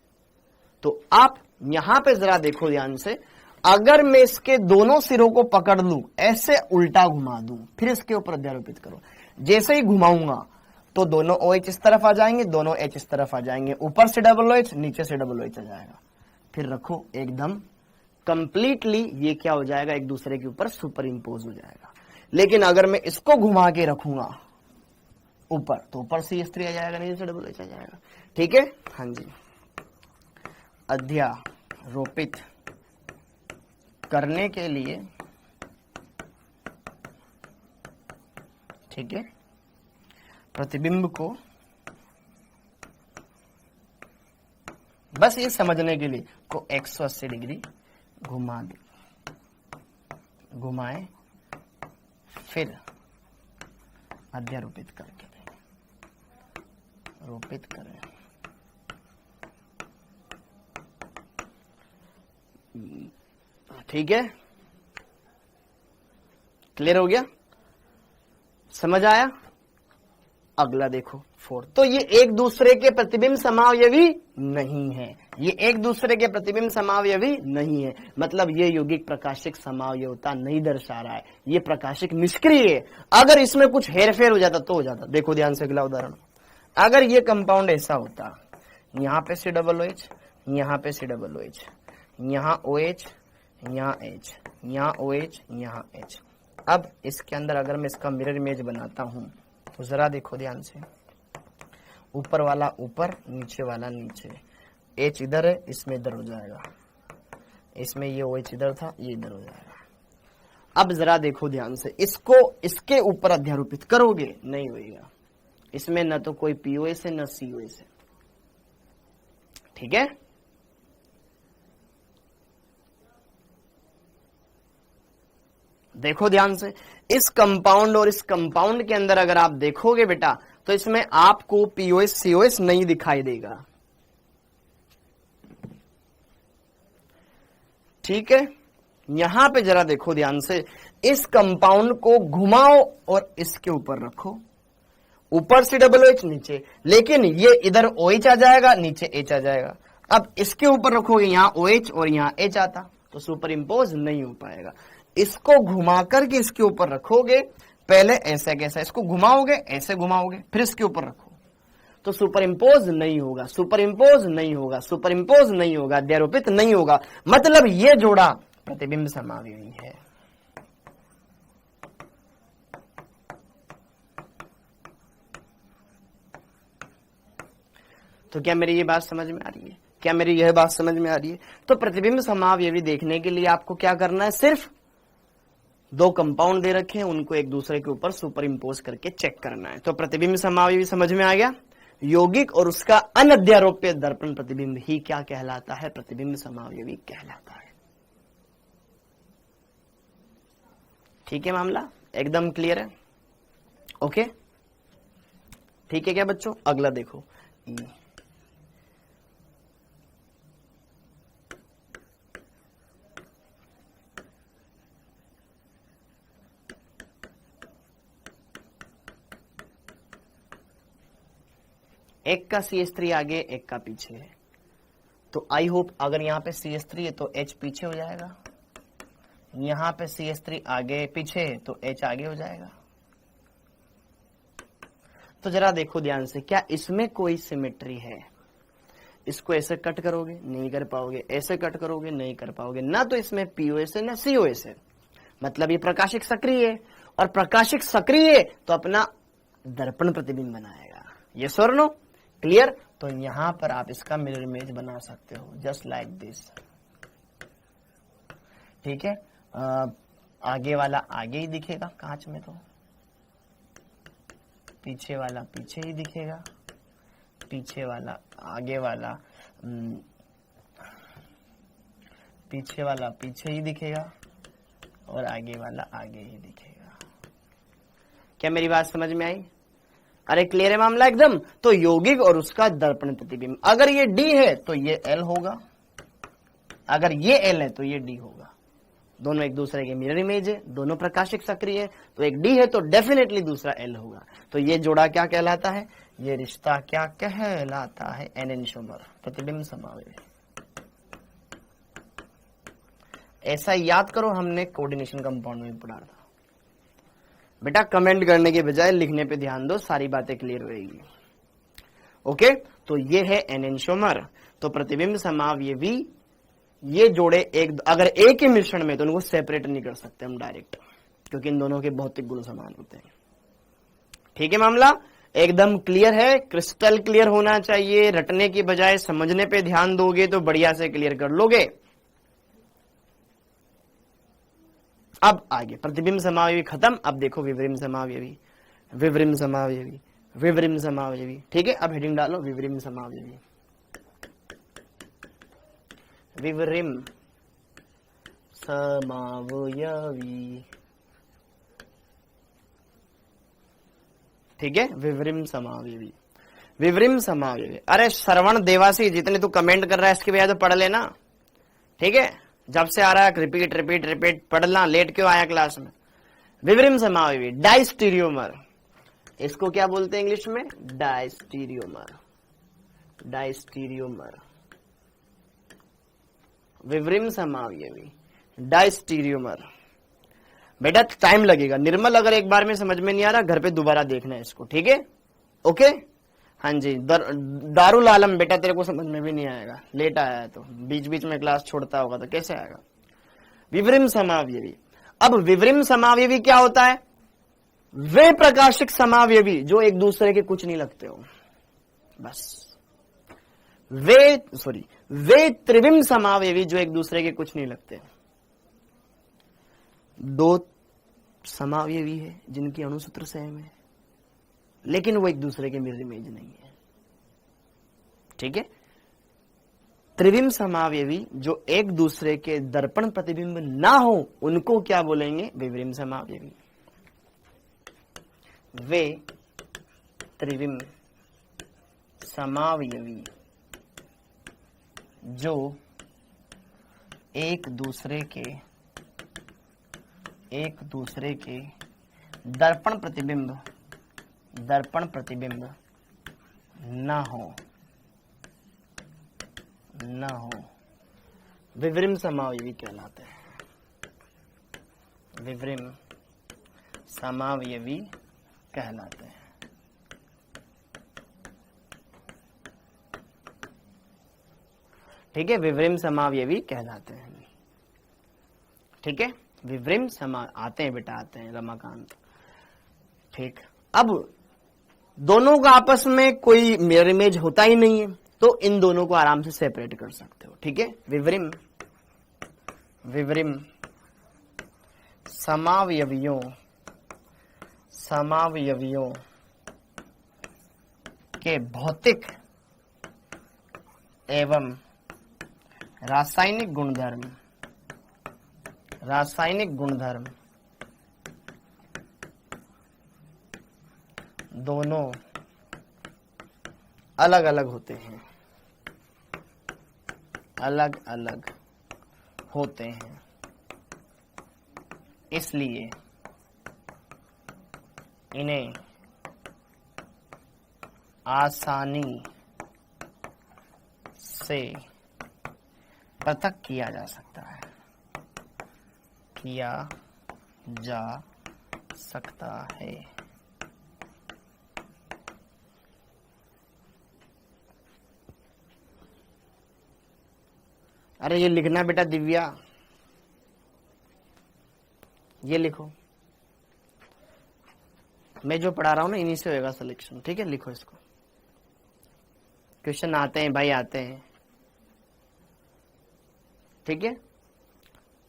तो आप यहां पे जरा देखो ध्यान से, अगर मैं इसके दोनों सिरों को पकड़ लूं, ऐसे उल्टा घुमा दूं, फिर इसके ऊपर अध्यारोपित करो, जैसे ही घुमाऊंगा तो दोनों OH इस तरफ आ जाएंगे, दोनों H इस तरफ आ जाएंगे, ऊपर COOH नीचे COOH आ जाएगा, फिर रखो एकदम कंप्लीटली ये क्या हो जाएगा, एक दूसरे के ऊपर सुपर इंपोज हो जाएगा। लेकिन अगर मैं इसको घुमा के रखूंगा ऊपर, तो ऊपर CH3 आ जाएगा, नीचे COOH आ जाएगा। ठीक है, हाँ जी। अध्यारोपित करने के लिए, ठीक है, प्रतिबिंब को बस ये समझने के लिए को 180 डिग्री घुमा दे, घुमाए, फिर अध्यारोपित करके रोपित करें। ठीक है, क्लियर हो गया, समझ आया। अगला देखो 4, तो ये एक दूसरे के प्रतिबिंब समावयवी नहीं है, ये एक दूसरे के प्रतिबिंब समावयवी नहीं है, मतलब ये यौगिक प्रकाशिक समावयवता नहीं दर्शा रहा है, ये प्रकाशिक निष्क्रिय है। अगर इसमें कुछ हेरफेर हो जाता तो हो जाता। देखो ध्यान से अगला उदाहरण, अगर ये कंपाउंड ऐसा होता, यहां पे COOH, यहां पे COOH, यहां OH, यहां H, यहां OH, यहां H। अब इसके अंदर अगर मैं इसका मिरर इमेज बनाता हूं तो जरा देखो ध्यान से, ऊपर वाला ऊपर, नीचे वाला नीचे, H इधर है, इसमें इधर हो जाएगा, इसमें ये OH इधर था, ये इधर हो जाएगा। अब जरा देखो ध्यान से, इसको इसके ऊपर अध्यारोपित करोगे, नहीं होगा, इसमें न तो कोई POS है न COS है। ठीक है, देखो ध्यान से, इस कंपाउंड और इस कंपाउंड के अंदर अगर आप देखोगे बेटा, तो इसमें आपको POS COS नहीं दिखाई देगा। ठीक है, यहां पे जरा देखो ध्यान से, इस कंपाउंड को घुमाओ और इसके ऊपर रखो, ऊपर COOH नीचे, लेकिन ये इधर OH आ जाएगा, नीचे H आ जाएगा। अब इसके ऊपर रखोगे, यहां OH और यहां H आता, तो सुपर इंपोज नहीं हो पाएगा। इसको घुमा करके इसके ऊपर रखोगे, पहले ऐसे कैसा, इसको घुमाओगे, ऐसे घुमाओगे, फिर इसके ऊपर रखो, तो सुपर इंपोज नहीं होगा, सुपर इंपोज नहीं होगा, सुपर इंपोज नहीं होगा, अध्यारोपित नहीं होगा। मतलब ये जोड़ा प्रतिबिंब समावयवी है। तो क्या मेरी ये बात समझ में आ रही है? क्या मेरी यह बात समझ में आ रही है? तो प्रतिबिंब समावयवी देखने के लिए आपको क्या करना है, सिर्फ दो कंपाउंड दे रखे हैं, उनको एक दूसरे के ऊपर सुपर इंपोज करके चेक करना है। तो प्रतिबिंब समावयवी समझ में आ गया। यौगिक और उसका अनध्यारोप्य दर्पण प्रतिबिंब ही क्या कहलाता है? प्रतिबिंब समावयवी कहलाता है। ठीक है, मामला एकदम क्लियर है? ओके, ठीक है क्या बच्चों? अगला देखो, एक का CH3 आगे, एक का पीछे है, तो आई होप अगर यहां पे CH3 है तो H पीछे हो जाएगा, यहां पे CH3 आगे पीछे है तो H आगे हो जाएगा। तो जरा देखो ध्यान से, क्या इसमें कोई सिमेट्री है? इसको ऐसे कट करोगे नहीं कर पाओगे, ऐसे कट करोगे नहीं कर पाओगे, ना तो इसमें POS है ना COS है, मतलब ये प्रकाशिक सक्रिय है, और प्रकाशिक सक्रिय है तो अपना दर्पण प्रतिबिंब बनाएगा। ये सर नो क्लियर? तो यहां पर आप इसका मिरर इमेज बना सकते हो जस्ट लाइक दिस। ठीक है, आगे वाला आगे ही दिखेगा कांच में, तो पीछे वाला पीछे ही दिखेगा, पीछे वाला आगे वाला पीछे वाला पीछे ही दिखेगा, और आगे वाला आगे ही दिखेगा। क्या मेरी बात समझ में आई? अरे क्लियर है मामला एकदम? तो यौगिक और उसका दर्पण प्रतिबिंब, अगर ये D है तो ये L होगा, अगर ये L है तो ये D होगा। दोनों एक दूसरे के मिरर इमेज है, दोनों प्रकाशिक सक्रिय है, तो एक D है तो डेफिनेटली दूसरा L होगा। तो ये जोड़ा क्या कहलाता है? ये रिश्ता क्या कहलाता है? एनेंटियोमर, प्रतिबिंब समावयवी। ऐसा याद करो, हमने कोऑर्डिनेशन कंपाउंड में पढ़ा था बेटा। कमेंट करने के बजाय लिखने पे ध्यान दो, सारी बातें क्लियर रहेगी। ओके, तो ये है एनेंटियोमर। तो प्रतिबिंब समावयवी, ये जोड़े एक, अगर एक ही मिश्रण में तो उनको सेपरेट नहीं कर सकते हम डायरेक्ट, क्योंकि इन दोनों के भौतिक गुण समान होते हैं। ठीक है, मामला एकदम क्लियर है? क्रिस्टल क्लियर होना चाहिए, रटने की बजाय समझने पे ध्यान दोगे तो बढ़िया से क्लियर कर लोगे। अब आगे प्रतिबिंब समावयवी खत्म, अब देखो विवरिम समावयवी, विवरिम समावयवी, विवरिम समावयवी। ठीक है, अब हेडिंग डालो विवरिम समावयवी, विवरिम समावयवी। ठीक है, विवरिम समावयवी, विवरिम समावयवी। अरे श्रवण देवासी, जितने तू कमेंट कर रहा है इसके बाद तो पढ़ लेना। ठीक है, जब से आ रहा है रिपीट रिपीट रिपीट पढ़ना, लेट क्यों आया क्लास में? विवरिम समावयवी, डाइस्टीरियोमर, इसको क्या बोलते हैं इंग्लिश में? डाइस्टीरियोमर, डाइस्टीरियोमर, विवरिम समावयवी, डाइस्टीरियोमर। बेटा टाइम लगेगा निर्मल, अगर एक बार में समझ में नहीं आ रहा घर पे दोबारा देखना है इसको। ठीक है, ओके। हाँ जी, दारुल आलम बेटा तेरे को समझ में भी नहीं आएगा, लेट आया है तो, बीच बीच में क्लास छोड़ता होगा तो कैसे आएगा? विवरिम समावयवी। अब विवरिम समावयवी क्या होता है? वे प्रकाशिक समावयवी जो एक दूसरे के कुछ नहीं लगते हो, बस। वे त्रिविम समावयवी जो एक दूसरे के कुछ नहीं लगते। दो समावयवी है जिनकी अणुसूत्र सेम है, लेकिन वो एक दूसरे के मिरर इमेज नहीं है। ठीक है, त्रिविम समावयवी जो एक दूसरे के दर्पण प्रतिबिंब ना हो उनको क्या बोलेंगे? विवरिम समावयवी। वे त्रिविम समावयवी जो एक दूसरे के दर्पण प्रतिबिंब ना हो विवरिम समावयवी कहलाते हैं, विवरिम समावयवी कहलाते हैं। ठीक है, विवरिम समावयवी कहलाते हैं। ठीक है, विवरिम आते हैं बेटा, आते हैं रमाकांत। ठीक, अब दोनों का आपस में कोई मिरर इमेज होता ही नहीं है, तो इन दोनों को आराम से सेपरेट कर सकते हो। ठीक है, विवरिम समावयवियों के भौतिक एवं रासायनिक गुणधर्म दोनों अलग अलग होते हैं, इसलिए इन्हें आसानी से पृथक किया जा सकता है। अरे ये लिखना बेटा दिव्या, ये लिखो, मैं जो पढ़ा रहा हूं ना इन्हीं से होगा सिलेक्शन, ठीक है? लिखो इसको, क्वेश्चन आते हैं भाई, आते हैं, ठीक है?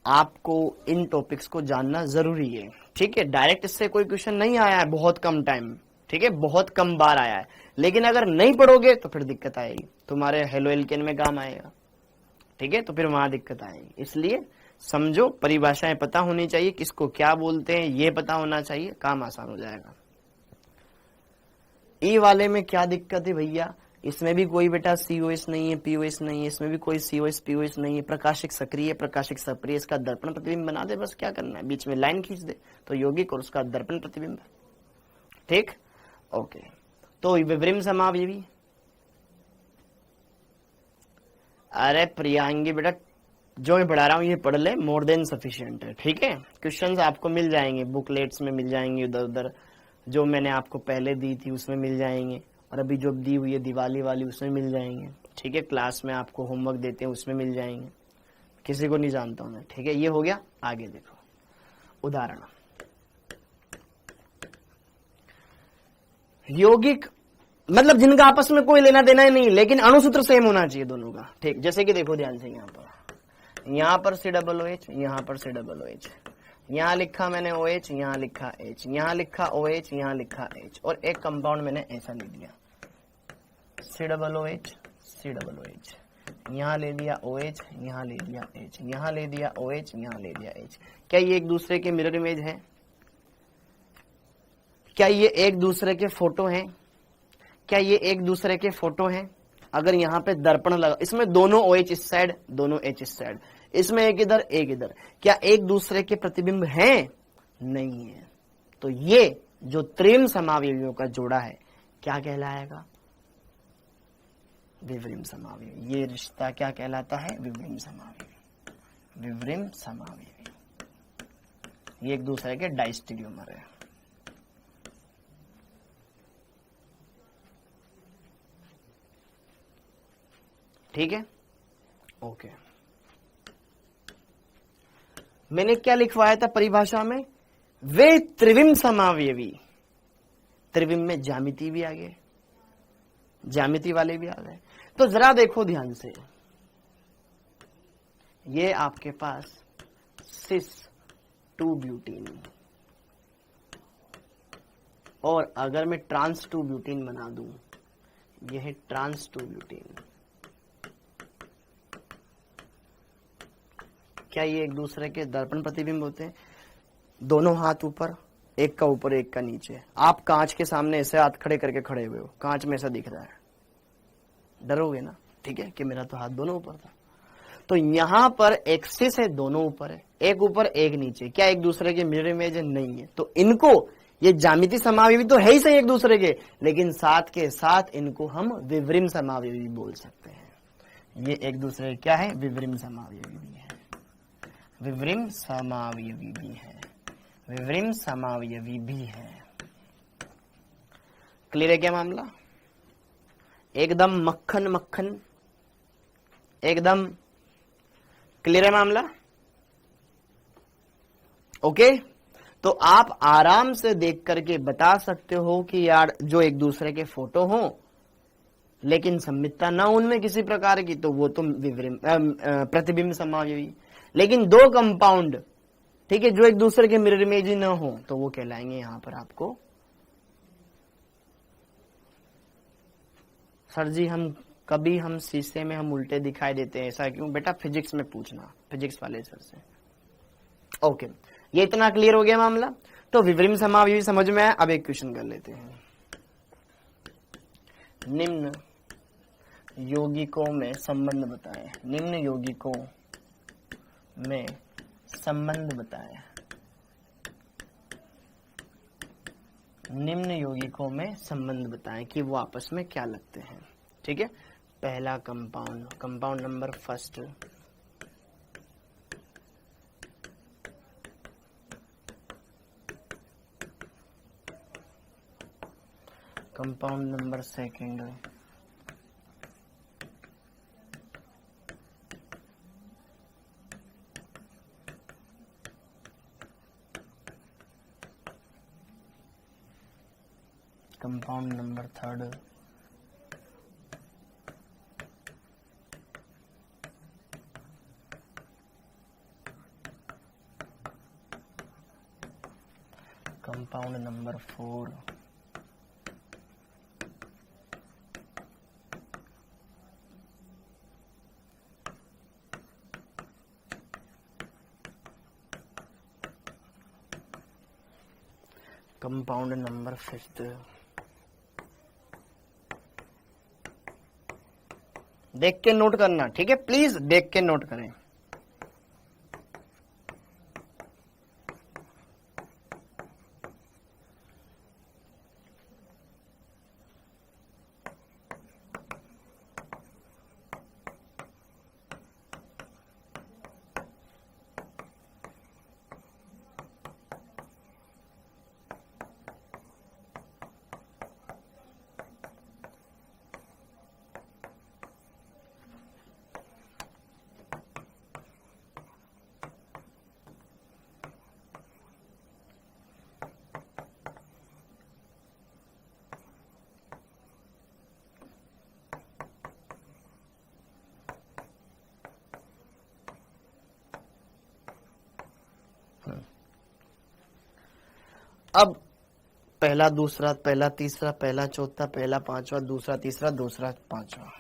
आपको इन टॉपिक्स को जानना जरूरी है, ठीक है? डायरेक्ट इससे कोई क्वेश्चन नहीं आया है बहुत कम टाइम, ठीक है? बहुत कम बार आया है, लेकिन अगर नहीं पढ़ोगे तो फिर दिक्कत आएगी, तुम्हारे हेलो एल्केन में काम आएगा, ठीक है? तो फिर वहां दिक्कत आएगी, इसलिए समझो, परिभाषाएं पता होनी चाहिए, किसको क्या बोलते हैं ये पता होना चाहिए, काम आसान हो जाएगा। ई वाले में क्या दिक्कत है भैया? इसमें भी कोई बेटा COS नहीं है, POS नहीं है, इसमें भी कोई COS POS नहीं है, प्रकाशिक सक्रिय, प्रकाशिक सक्रिय, इसका दर्पण प्रतिबिंब बना दे, बस क्या करना है, बीच में लाइन खींच दे तो यौगिक और उसका दर्पण प्रतिबिंब, ठीक? ओके, तो विवरिम समावयवी, अरे प्रियांगी बेटा जो मैं पढ़ा रहा हूँ ये पढ़ ले, मोर देन सफिशिएंट है, ठीक है? क्वेश्चंस आपको मिल जाएंगे, बुकलेट्स में मिल जाएंगे, इधर उधर जो मैंने आपको पहले दी थी उसमें मिल जाएंगे, और अभी जो दी हुई है दिवाली वाली उसमें मिल जाएंगे, ठीक है? क्लास में आपको होमवर्क देते हैं उसमें मिल जाएंगे, किसी को नहीं जानता हूं मैं, ठीक है? ये हो गया। आगे देखो उदाहरण, यौगिक मतलब जिनका आपस में कोई लेना देना ही नहीं, लेकिन अणुसूत्र सेम होना चाहिए दोनों का, ठीक? जैसे कि देखो ध्यान से, यहाँ पर COOH, यहाँ पर COOH, यहाँ लिखा मैंने OH, यहाँ लिखा H, यहाँ लिखा OH, यहाँ लिखा H, और एक कंपाउंड मैंने ऐसा ले दिया COOH, यहाँ ले दिया OH, यहाँ ले दिया H, यहाँ ले दिया OH, यहाँ ले दिया H। क्या ये एक दूसरे के मिरर इमेज है? क्या ये एक दूसरे के फोटो हैं? क्या ये एक दूसरे के फोटो हैं? अगर यहाँ पे दर्पण लगा, इसमें दोनों OH इस साइड, दोनों H इस साइड, इसमें एक इधर एक इधर, क्या एक दूसरे के प्रतिबिंब हैं? नहीं है। तो ये जो त्रिम समावयवियों का जोड़ा है क्या कहलाएगा? विवरिम समावयवी। ये रिश्ता क्या कहलाता है? विवरिम समावयवी। विवरिम समावयवी, ये एक दूसरे के डाइस्टेरियोमर है, ठीक है? ओके, मैंने क्या लिखवाया था परिभाषा में? वे त्रिविम समावयवी, त्रिविम में ज्यामिति भी आ गए, ज्यामिति वाले भी आ गए। तो जरा देखो ध्यान से, ये आपके पास सिस 2 ब्यूटीन, और अगर मैं ट्रांस 2 ब्यूटीन बना दूं, यह है ट्रांस 2 ब्यूटीन, क्या ये एक दूसरे के दर्पण प्रतिबिंब होते हैं? दोनों हाथ ऊपर, एक का ऊपर एक का नीचे। आप कांच के सामने ऐसे हाथ खड़े करके खड़े हुए हो, कांच में ऐसा दिख रहा है, डरोगे ना, ठीक है? कि मेरा तो हाथ दोनों ऊपर था। तो यहां पर एक्सिस है, दोनों ऊपर है, एक ऊपर एक नीचे, क्या एक दूसरे के मिरर इमेज नहीं है? तो इनको, ये ज्यामिति समावयवी तो है ही सही एक दूसरे के, लेकिन साथ के साथ इनको हम विवरिम समावयवी बोल सकते हैं। ये एक दूसरे क्या है? विवरिम समावयवी भी है, विवरिम समावयवी भी है, विवरिम समावयवी भी है। क्लियर है क्या मामला? एकदम मक्खन मक्खन, एकदम क्लियर है मामला? ओके, तो आप आराम से देख करके बता सकते हो कि यार जो एक दूसरे के फोटो हो लेकिन सम्मितता ना उनमें किसी प्रकार की, तो वो तो विवरिम प्रतिबिंब समावयवी। लेकिन दो कंपाउंड, ठीक है, जो एक दूसरे के मिरर इमेज ना हो, तो वो कहलाएंगे यहां पर आपको सर जी हम शीशे में हम उल्टे दिखाई देते हैं, ऐसा क्यों? बेटा फिजिक्स में पूछना, फिजिक्स वाले सर से। ओके, ये इतना क्लियर हो गया मामला। तो विवरिम समावयवी समझ में आया। अब एक क्वेश्चन कर लेते हैं। निम्न यौगिकों में संबंध बताएं। निम्न यौगिकों में संबंध बताएं। निम्न यौगिकों में संबंध बताएं कि वो आपस में क्या लगते हैं। ठीक है, पहला compound, compound number first, compound number second, compound number third, compound number four, compound number fifth. देख के नोट करना, ठीक है, प्लीज देख के नोट करें। अब पहला दूसरा, पहला तीसरा, पहला चौथा, पहला पांचवा, दूसरा तीसरा, दूसरा पांचवा,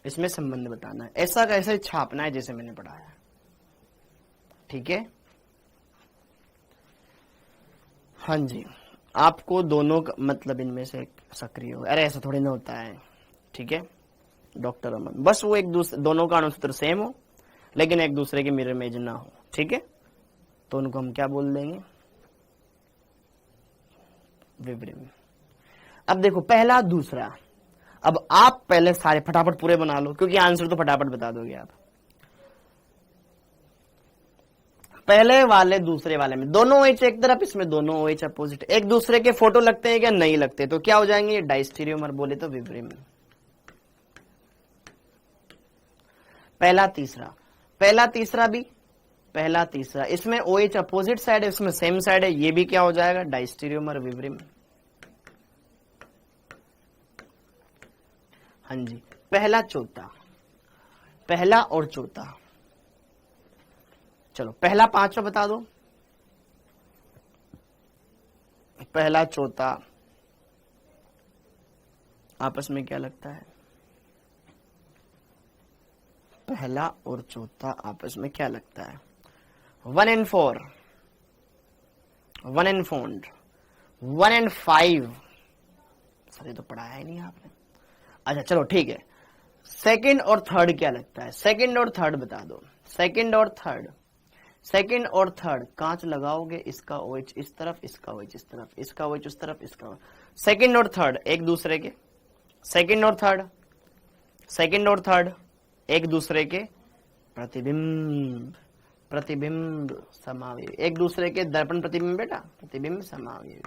इसमें संबंध बताना है। ऐसा कैसे छापना है जैसे मैंने पढ़ाया। ठीक है, हाँ जी, आपको दोनों का मतलब इनमें से सक्रिय हो। अरे ऐसा थोड़ी ना होता है। ठीक है डॉक्टर अमन, बस वो एक दूसरे दोनों का अणुसूत्र सेम हो लेकिन एक दूसरे के मिरर इमेज ना हो। ठीक है, तो उनको हम क्या बोल देंगे? विवरिम। अब देखो पहला दूसरा, अब आप पहले सारे फटाफट पूरे बना लो क्योंकि आंसर तो फटाफट बता दोगे आप। पहले वाले दूसरे वाले में दोनों OH एक तरफ, इसमें दोनों OH अपोजिट। एक दूसरे के फोटो लगते हैं क्या? नहीं लगते, तो क्या हो जाएंगे? डाइस्टीरियोमर बोले तो विवरिम। पहला तीसरा, पहला तीसरा भी, पहला तीसरा, इसमें OH अपोजिट साइड है, इसमें सेम साइड है, ये भी क्या हो जाएगा? डाइस्टीरियोमर विवरिम। हाँ जी, पहला चौथा, पहला और चौथा, चलो पहला पांचवा बता दो। पहला चौथा आपस में क्या लगता है? पहला और चौथा आपस में क्या लगता है? 1 and 4, 1 and 4, 1 and 5। सर ये तो पढ़ाया ही नहीं आपने। अच्छा चलो ठीक है, सेकंड और थर्ड क्या लगता है? सेकंड और थर्ड बता दो। सेकंड और थर्ड, सेकंड और थर्ड कांच लगाओगे, इसका OH इस तरफ, इसका OH इस तरफ, इसका OH उस तरफ, इसका। सेकंड और थर्ड एक दूसरे के, सेकंड और थर्ड, सेकंड और थर्ड एक दूसरे के प्रतिबिंब, प्रतिबिंब समावयवी, एक दूसरे के दर्पण प्रतिबिंब बेटा, प्रतिबिंब समावयवी।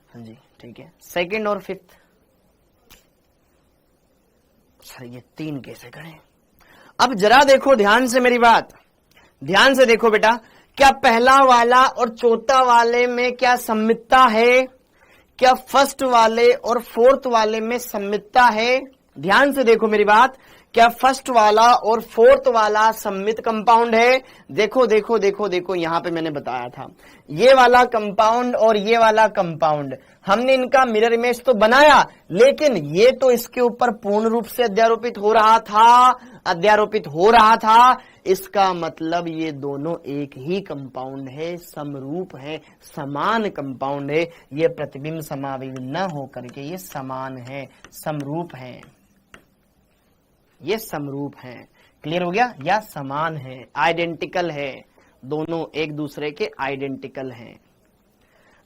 हाँ जी ठीक है, सेकंड और फिफ्थ। सर ये तीन कैसे करें? अब जरा देखो ध्यान से मेरी बात, ध्यान से देखो बेटा, क्या पहला वाला और चौथा वाले में क्या सम्मितता है? क्या फर्स्ट वाले और फोर्थ वाले में सम्मितता है? ध्यान से देखो मेरी बात, क्या फर्स्ट वाला और फोर्थ वाला सममित कंपाउंड है? देखो देखो देखो देखो, यहां पे मैंने बताया था ये वाला कंपाउंड और ये वाला कंपाउंड, हमने इनका मिरर इमेज तो बनाया, लेकिन ये तो इसके ऊपर पूर्ण रूप से अध्यारोपित हो रहा था। इसका मतलब ये दोनों एक ही कंपाउंड है, समरूप है, समान कंपाउंड है। ये प्रतिबिंब समावयवी न होकर के ये समान है, समरूप है, ये समरूप है। क्लियर हो गया? या समान है, आइडेंटिकल है, दोनों एक दूसरे के आइडेंटिकल हैं।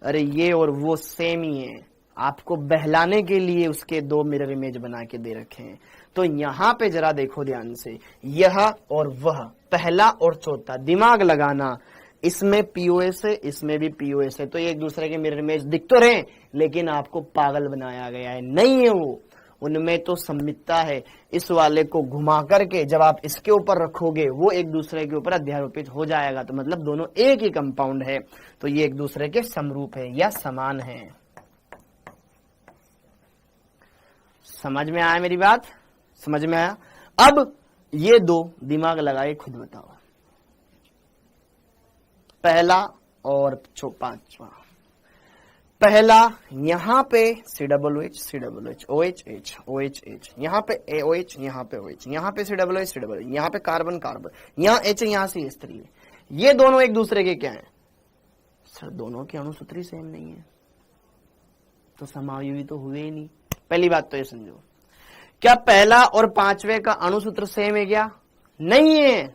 अरे ये और वो सेम ही है, आपको बहलाने के लिए उसके दो मिरर इमेज बना के दे रखे हैं। तो यहां पे जरा देखो ध्यान से, यह और वह, पहला और चौथा, दिमाग लगाना, इसमें पीओएस है, इसमें भी पीओएस है, तो ये एक दूसरे के मिरर इमेज दिख तो रहे, लेकिन आपको पागल बनाया गया है, नहीं है वो, उनमें तो सममितता है। इस वाले को घुमा करके जब आप इसके ऊपर रखोगे वो एक दूसरे के ऊपर अध्यारोपित हो जाएगा, तो मतलब दोनों एक ही कंपाउंड है, तो ये एक दूसरे के समरूप है या समान है। समझ में आया मेरी बात? समझ में आया? अब ये दो दिमाग लगाए खुद बताओ, पहला और पांचवा। पहला यहां पे COOH COOH OH H OH H, यहां पे AOH, यहां पे OH, यहां पे COOH COOH, यहां पे कार्बन कार्बन, यहां H है, यहां CH3 है। ये दोनों एक दूसरे के क्या है? सर दोनों के अणुसूत्री सेम नहीं है, तो समावयवी तो हुए ही नहीं। पहली बात तो ये समझो, क्या पहला और पांचवे का अणुसूत्र सेम है क्या? नहीं है।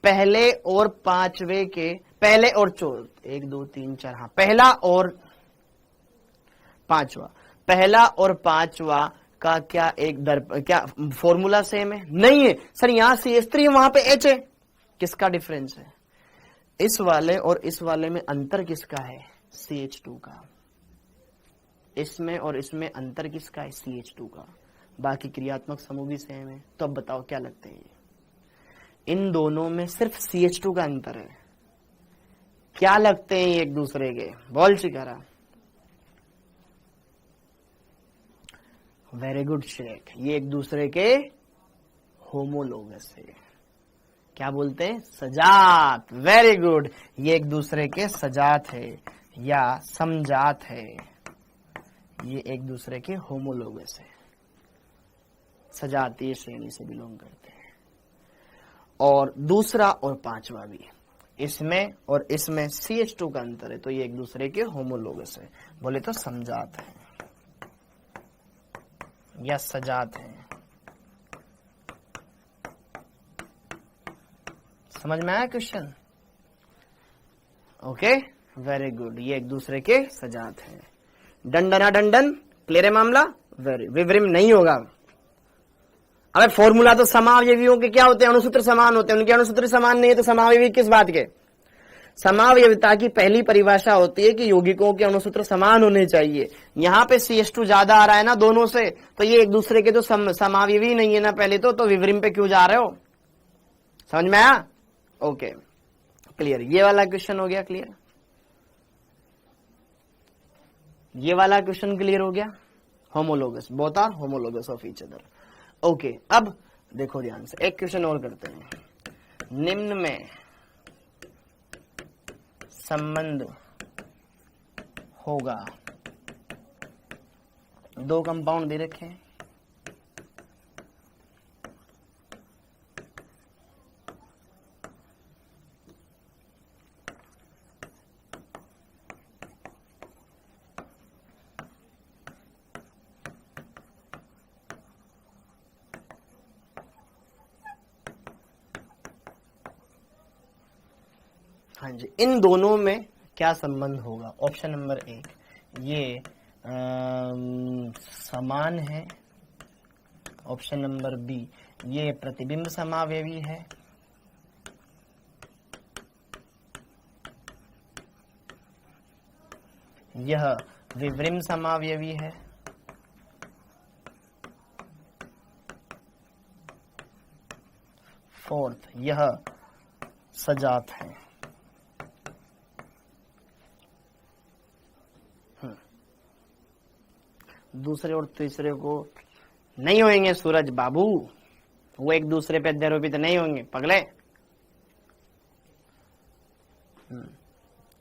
पहले और पांचवे के, पहले और चौथे, 1 2 3 4, हाँ, पहला और पांचवा, पहला और पांचवा का क्या क्या फॉर्मूला सेम है? नहीं है। सर यहां CH3 वहां पे H है, किसका डिफरेंस है? इस वाले और इस वाले में अंतर किसका है? CH2 का। इसमें और इसमें अंतर किसका है? CH2 का। बाकी क्रियात्मक समूह भी सेम है। तो अब बताओ क्या लगते हैं? इन दोनों में सिर्फ CH2 का अंतर है। क्या लगते हैं एक दूसरे के? बोल शिकारा। वेरी गुड श्रेक, ये एक दूसरे के होमोलोगस है। क्या बोलते हैं? सजात। वेरी गुड, ये एक दूसरे के सजात है या समजात है, ये एक दूसरे के होमोलोगस है, सजातीय श्रेणी से बिलोंग करते हैं। और दूसरा और पांचवा भी, इसमें और इसमें CH2 का अंतर है, तो ये एक दूसरे के होमोलोगस है, बोले तो समजात है या सजात है। समझ में आया क्वेश्चन? ओके, वेरी गुड, ये एक दूसरे के सजात है। दंडना दंडन, क्लियर है मामला? वेरी, विवरिम नहीं होगा। अबे फॉर्मूला तो समावयवियों के क्या होते हैं? अणुसूत्र समान होते हैं, उनके अणुसूत्र समान नहीं है तो समावयवी किस बात के? समावयविता की पहली परिभाषा होती है कि यौगिकों के अणुसूत्र समान होने चाहिए। यहां पे CH2 ज्यादा आ रहा है ना दोनों से, तो ये एक दूसरे के तो समावयवी नहीं है ना पहले तो विवरिम पे क्यों जा रहे हो? समझ में आया? Okay, clear. ये वाला क्वेश्चन हो गया क्लियर? ये वाला क्वेश्चन क्लियर हो गया? Homologous, both are homologous of each other. Okay, अब देखो ध्यान से, एक क्वेश्चन और करते हैं। निम्न में संबंध होगा, दो कंपाउंड दे रखे हैं, हाँ जी, इन दोनों में क्या संबंध होगा? ऑप्शन नंबर 1, ये समान है। ऑप्शन नंबर बी, ये प्रतिबिंब समावयवी है। यह विवरिम समावयवी है। फोर्थ, यह सजात है। दूसरे और तीसरे को नहीं होंगे सूरज बाबू, वो एक दूसरे पे अध्यारोपित नहीं होंगे पगले।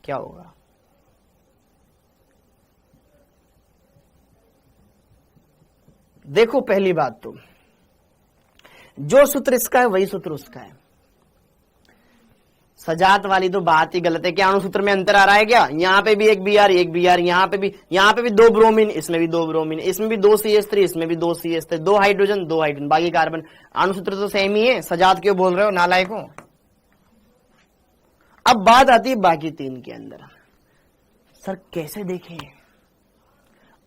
क्या होगा? देखो पहली बात तो जो सूत्र इसका है वही सूत्र उसका है। सजात वाली तो बात ही गलत है। क्या अणुसूत्र में अंतर आ रहा है क्या? यहाँ पे भी एक Br एक Br, यहाँ पे भी 2 ब्रोमीन, इसमें भी 2 ब्रोमीन, इसमें भी 2 CH3, इसमें भी 2 CH3, 2 हाइड्रोजन 2 हाइड्रोजन, बाकी कार्बन। अणुसूत्र तो सेम ही है। सजात क्यों बोल रहे हो नालायक हो? अब बात आती है बाकी 3 के अंदर। सर कैसे देखें?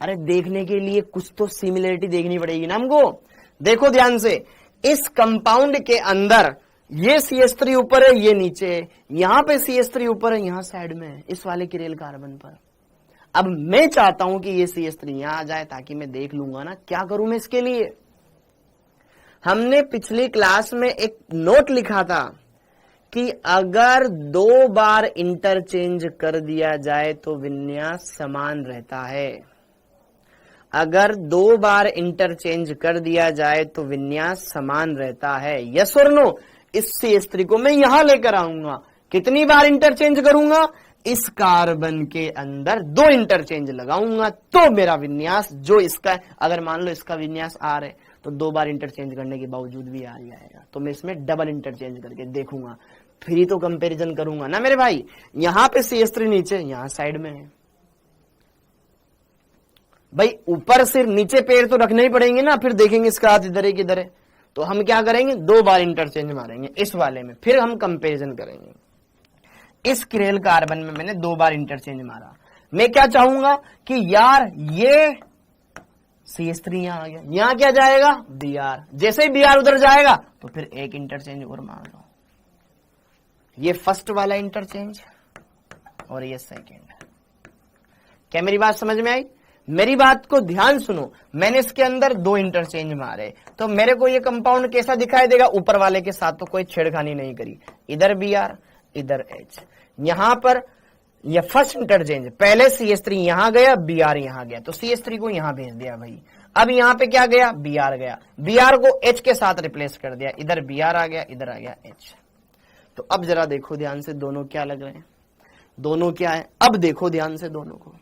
अरे देखने के लिए कुछ तो सिमिलरिटी देखनी पड़ेगी ना हमको। देखो ध्यान से, इस कंपाउंड के अंदर ये CH3 ऊपर है, ये नीचे है, यहां पे CH3 ऊपर है, यहां साइड में है, इस वाले किरेल कार्बन पर। अब मैं चाहता हूं कि ये CH3 यहां आ जाए ताकि मैं देख लूंगा ना क्या करूं मैं इसके लिए। हमने पिछली क्लास में एक नोट लिखा था कि अगर 2 बार इंटरचेंज कर दिया जाए तो विन्यास समान रहता है। अगर 2 बार इंटरचेंज कर दिया जाए तो विन्यास समान रहता है। यस और नो? इस CH3 को मैं यहां लेकर आऊंगा। कितनी बार इंटरचेंज करूंगा? इस कार्बन के अंदर 2 इंटरचेंज लगाऊंगा तो मेरा विन्यास जो इसका है, अगर मान लो इसका विन्यास R है तो 2 बार इंटरचेंज करने के बावजूद भी R ही आएगा। तो मैं इसमें डबल इंटरचेंज करके देखूंगा, फिर ही तो कंपैरिजन करूंगा ना मेरे भाई। यहां पे CH3 नीचे, यहां साइड में है भाई। ऊपर सिर नीचे पैर तो रखने ही पड़ेंगे ना, फिर देखेंगे इसका हाथ इधर है किधर है। तो हम क्या करेंगे? 2 बार इंटरचेंज मारेंगे इस वाले में, फिर हम कंपैरिजन करेंगे। इस किरेल कार्बन में मैंने 2 बार इंटरचेंज मारा। मैं क्या चाहूंगा कि यार ये CH3 यहां आ गया, यहां क्या जाएगा? Br। जैसे ही Br उधर जाएगा तो फिर एक इंटरचेंज और मार लो। ये फर्स्ट वाला इंटरचेंज और ये सेकेंड। क्या मेरी बात समझ में आई? मेरी बात को ध्यान सुनो। मैंने इसके अंदर 2 इंटरचेंज मारे तो मेरे को ये कंपाउंड कैसा दिखाई देगा? ऊपर वाले के साथ तो कोई छेड़खानी नहीं करी। इधर Br इधर H। यहां पर ये फर्स्ट इंटरचेंज, पहले CH3 यहां गया, Br यहां गया, तो CH3 को यहां भेज दिया भाई। अब यहां पे क्या गया? Br गया, Br को H के साथ रिप्लेस कर दिया। इधर Br आ गया, इधर आ गया H। तो अब जरा देखो ध्यान से दोनों क्या लग रहे हैं, दोनों क्या है। अब देखो ध्यान से दोनों को,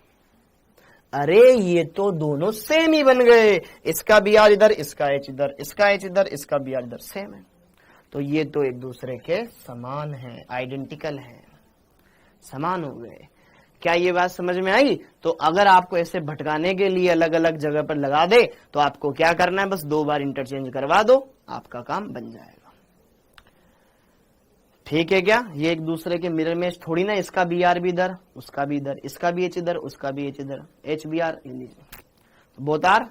अरे ये तो दोनों सेम ही बन गए। इसका Br इधर, इसका H इधर, इसका H इधर, इसका Br इधर, सेम है। तो ये तो एक दूसरे के समान है, आइडेंटिकल है, समान हो गए। क्या ये बात समझ में आई? तो अगर आपको ऐसे भटकाने के लिए अलग अलग जगह पर लगा दे तो आपको क्या करना है? बस 2 बार इंटरचेंज करवा दो, आपका काम बन जाएगा। ठीक है क्या? ये एक दूसरे के मिरर में थोड़ी ना, इसका Br भी इधर, उसका भी इधर, इसका भी H इधर, उसका भी H इधर, HBr बोथ आर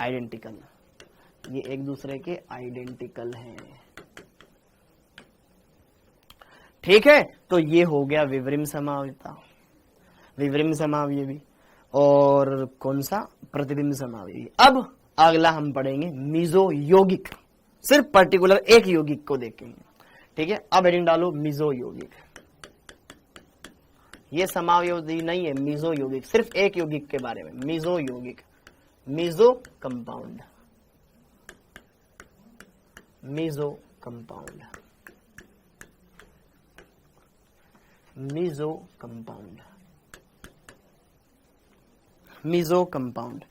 आइडेंटिकल। ये एक दूसरे के आइडेंटिकल हैं। ठीक है, तो ये हो गया विवरिम समावयवता, विवरिम समावयवी भी, और कौन सा? प्रतिबिंब समावयवी। अब अगला हम पढ़ेंगे मिजो यौगिक, सिर्फ पर्टिकुलर एक यौगिक को देखेंगे। ठीक है, अब हेडिंग डालो मिजो यौगिक। ये समावयवी नहीं है, मिजो यौगिक, सिर्फ एक यौगिक के बारे में। मिजो यौगिक, meso compound, meso compound, meso compound, meso compound.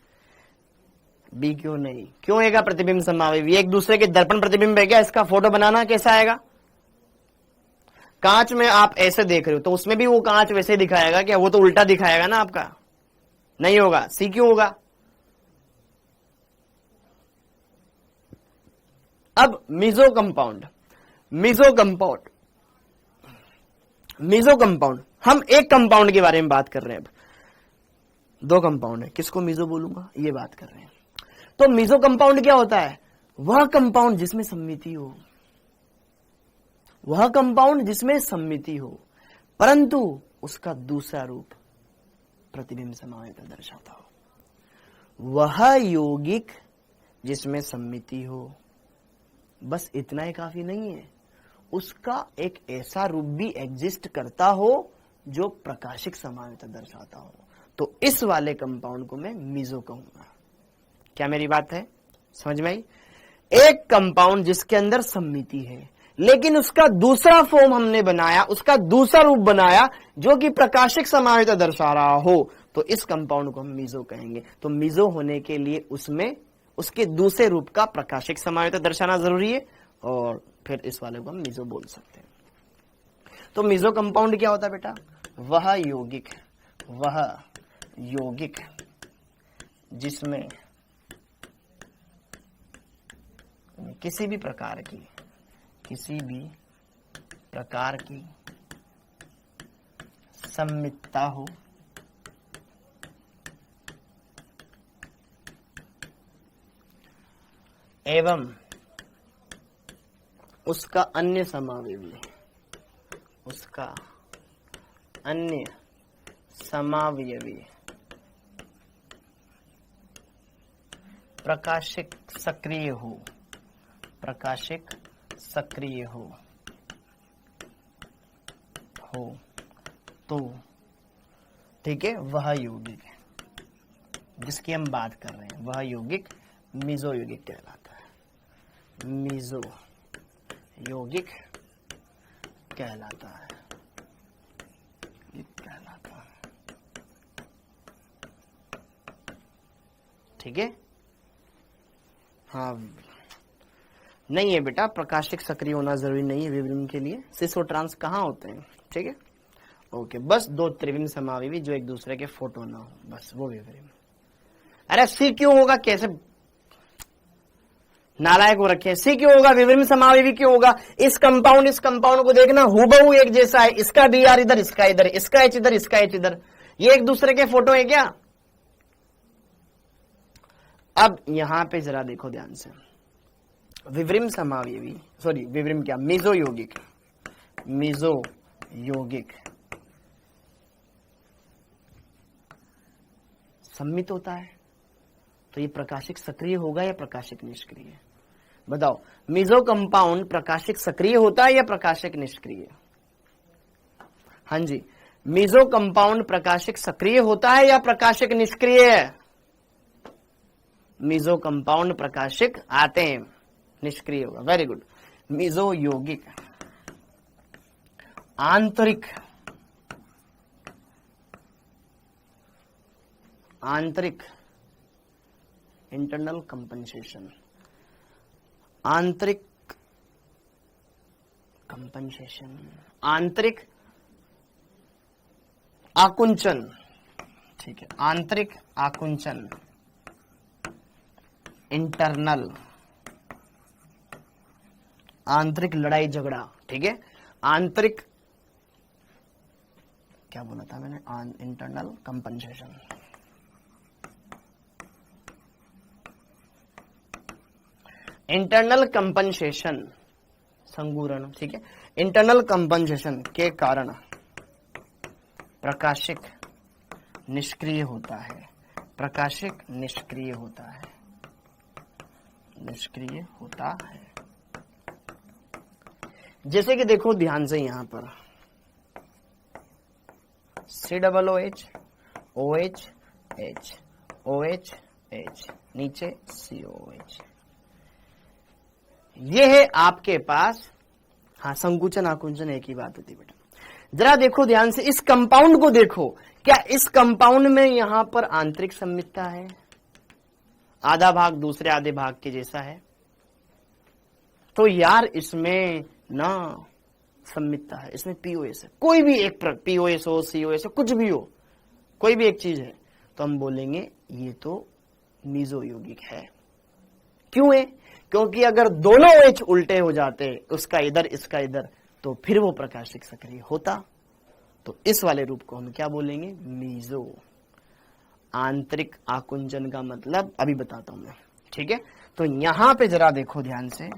B क्यों नहीं? क्यों आएगा प्रतिबिंब समावयवी? एक दूसरे के दर्पण प्रतिबिंब है क्या? इसका फोटो बनाना कैसा आएगा? कांच में आप ऐसे देख रहे हो तो उसमें भी वो कांच वैसे दिखाएगा क्या? वो तो उल्टा दिखाएगा ना आपका, नहीं होगा। सी क्यों होगा? अब Mizo compound, meso compound, meso compound, हम एक कंपाउंड के बारे में बात कर रहे हैं। अब 2 कंपाउंड है, किसको मिजो बोलूंगा ये बात कर रहे हैं। तो मिजो कंपाउंड क्या होता है? वह कंपाउंड जिसमें सम्मिति हो, वह कंपाउंड जिसमें सम्मिति हो, परंतु उसका दूसरा रूप प्रतिबिंब समावयवता दर्शाता हो। वह यौगिक जिसमें सम्मिति हो, बस इतना ही काफी नहीं है, उसका एक ऐसा रूप भी एग्जिस्ट करता हो जो प्रकाशिक समावयवता दर्शाता हो। तो इस वाले कंपाउंड को मैं मिजो कहूंगा। क्या मेरी बात है समझ में आई? एक कंपाउंड जिसके अंदर सम्मिति है, लेकिन उसका दूसरा फॉर्म हमने बनाया, उसका दूसरा रूप बनाया जो कि प्रकाशिक समावेशिता दर्शा रहा हो, तो इस कंपाउंड को हम मीजो कहेंगे। तो मीजो होने के लिए उसमें उसके दूसरे रूप का प्रकाशिक समावेशिता दर्शाना जरूरी है, और फिर इस वाले को हम मीजो बोल सकते हैं। तो मीजो कंपाउंड क्या होता है बेटा? वह यौगिक जिसमें किसी भी प्रकार की सम्मितता हो एवं उसका अन्य समावयवी प्रकाशिक सक्रिय हो तो ठीक है, वह यौगिक जिसकी हम बात कर रहे हैं, वह यौगिक मीजो यौगिक कहलाता है। मीजो यौगिक कहलाता है। ठीक है, हाँ नहीं है बेटा, प्रकाशिक सक्रिय होना जरूरी नहीं है विवरण के लिए। सिस और ट्रांस कहाँ होते हैं? ठीक है, ओके, बस दो त्रिविम समावयवी जो एक दूसरे के फोटो ना हो, बस वो विवरण। अरे सी क्यों होगा? कैसे नालायक हो रखे हैं? सी क्यों होगा? विवरण समावयवी क्यों होगा? इस कंपाउंड को देखना हूबहू एक जैसा है, इसका बी आर इधर, इसका इधर, इसका एच इधर, इसका एच इधर, ये एक दूसरे के फोटो है क्या? अब यहां पे जरा देखो ध्यान से, विवरण समावयवी, सॉरी विवरण क्या, मीजो यौगिक सम्मित होता है, तो ये प्रकाशिक सक्रिय होगा या प्रकाशिक निष्क्रिय? बताओ, मीजो कंपाउंड प्रकाशिक सक्रिय होता है या प्रकाशिक निष्क्रिय? हाँ जी, मीजो कंपाउंड प्रकाशिक सक्रिय होता है या प्रकाशिक निष्क्रिय? मीजो कंपाउंड प्रकाशिक आते हैं, निष्क्रिय होगा। Very good. मीजो यौगिक आंतरिक इंटरनल कंपनसेशन, आंतरिक आकुंचन, ठीक है, आंतरिक आकुंचन, इंटरनल आंतरिक लड़ाई झगड़ा, ठीक है, आंतरिक क्या बोला था मैंने, इंटरनल कंपनसेशन, इंटरनल कंपनसेशन संगूरण, ठीक है, इंटरनल कंपनसेशन के कारण प्रकाशिक निष्क्रिय होता है, प्रकाशिक निष्क्रिय होता है, निष्क्रिय होता है। जैसे कि देखो ध्यान से यहां पर COOH OH H OH H नीचे COOH, ये है आपके पास, हाँ संकुचन आकुंचन एक ही बात होती बेटा। जरा देखो ध्यान से, इस कंपाउंड को देखो, क्या इस कंपाउंड में यहां पर आंतरिक सम्मितता है? आधा भाग दूसरे आधे भाग के जैसा है, तो यार इसमें ना सम्मितता है, इसमें पीओएस है, कोई भी एक पीओएस हो, सीओएस हो, कुछ भी हो, कोई भी एक चीज है, तो हम बोलेंगे ये तो मीजो यौगिक है। क्यों है? क्योंकि अगर दोनों OH उल्टे हो जाते, उसका इधर इसका इधर, तो फिर वो प्रकाशिक सक्रिय होता। तो इस वाले रूप को हम क्या बोलेंगे? मीजो। आंतरिक आकुंचन का मतलब अभी बताता हूं मैं, ठीक है। तो यहां पे जरा देखो ध्यान से,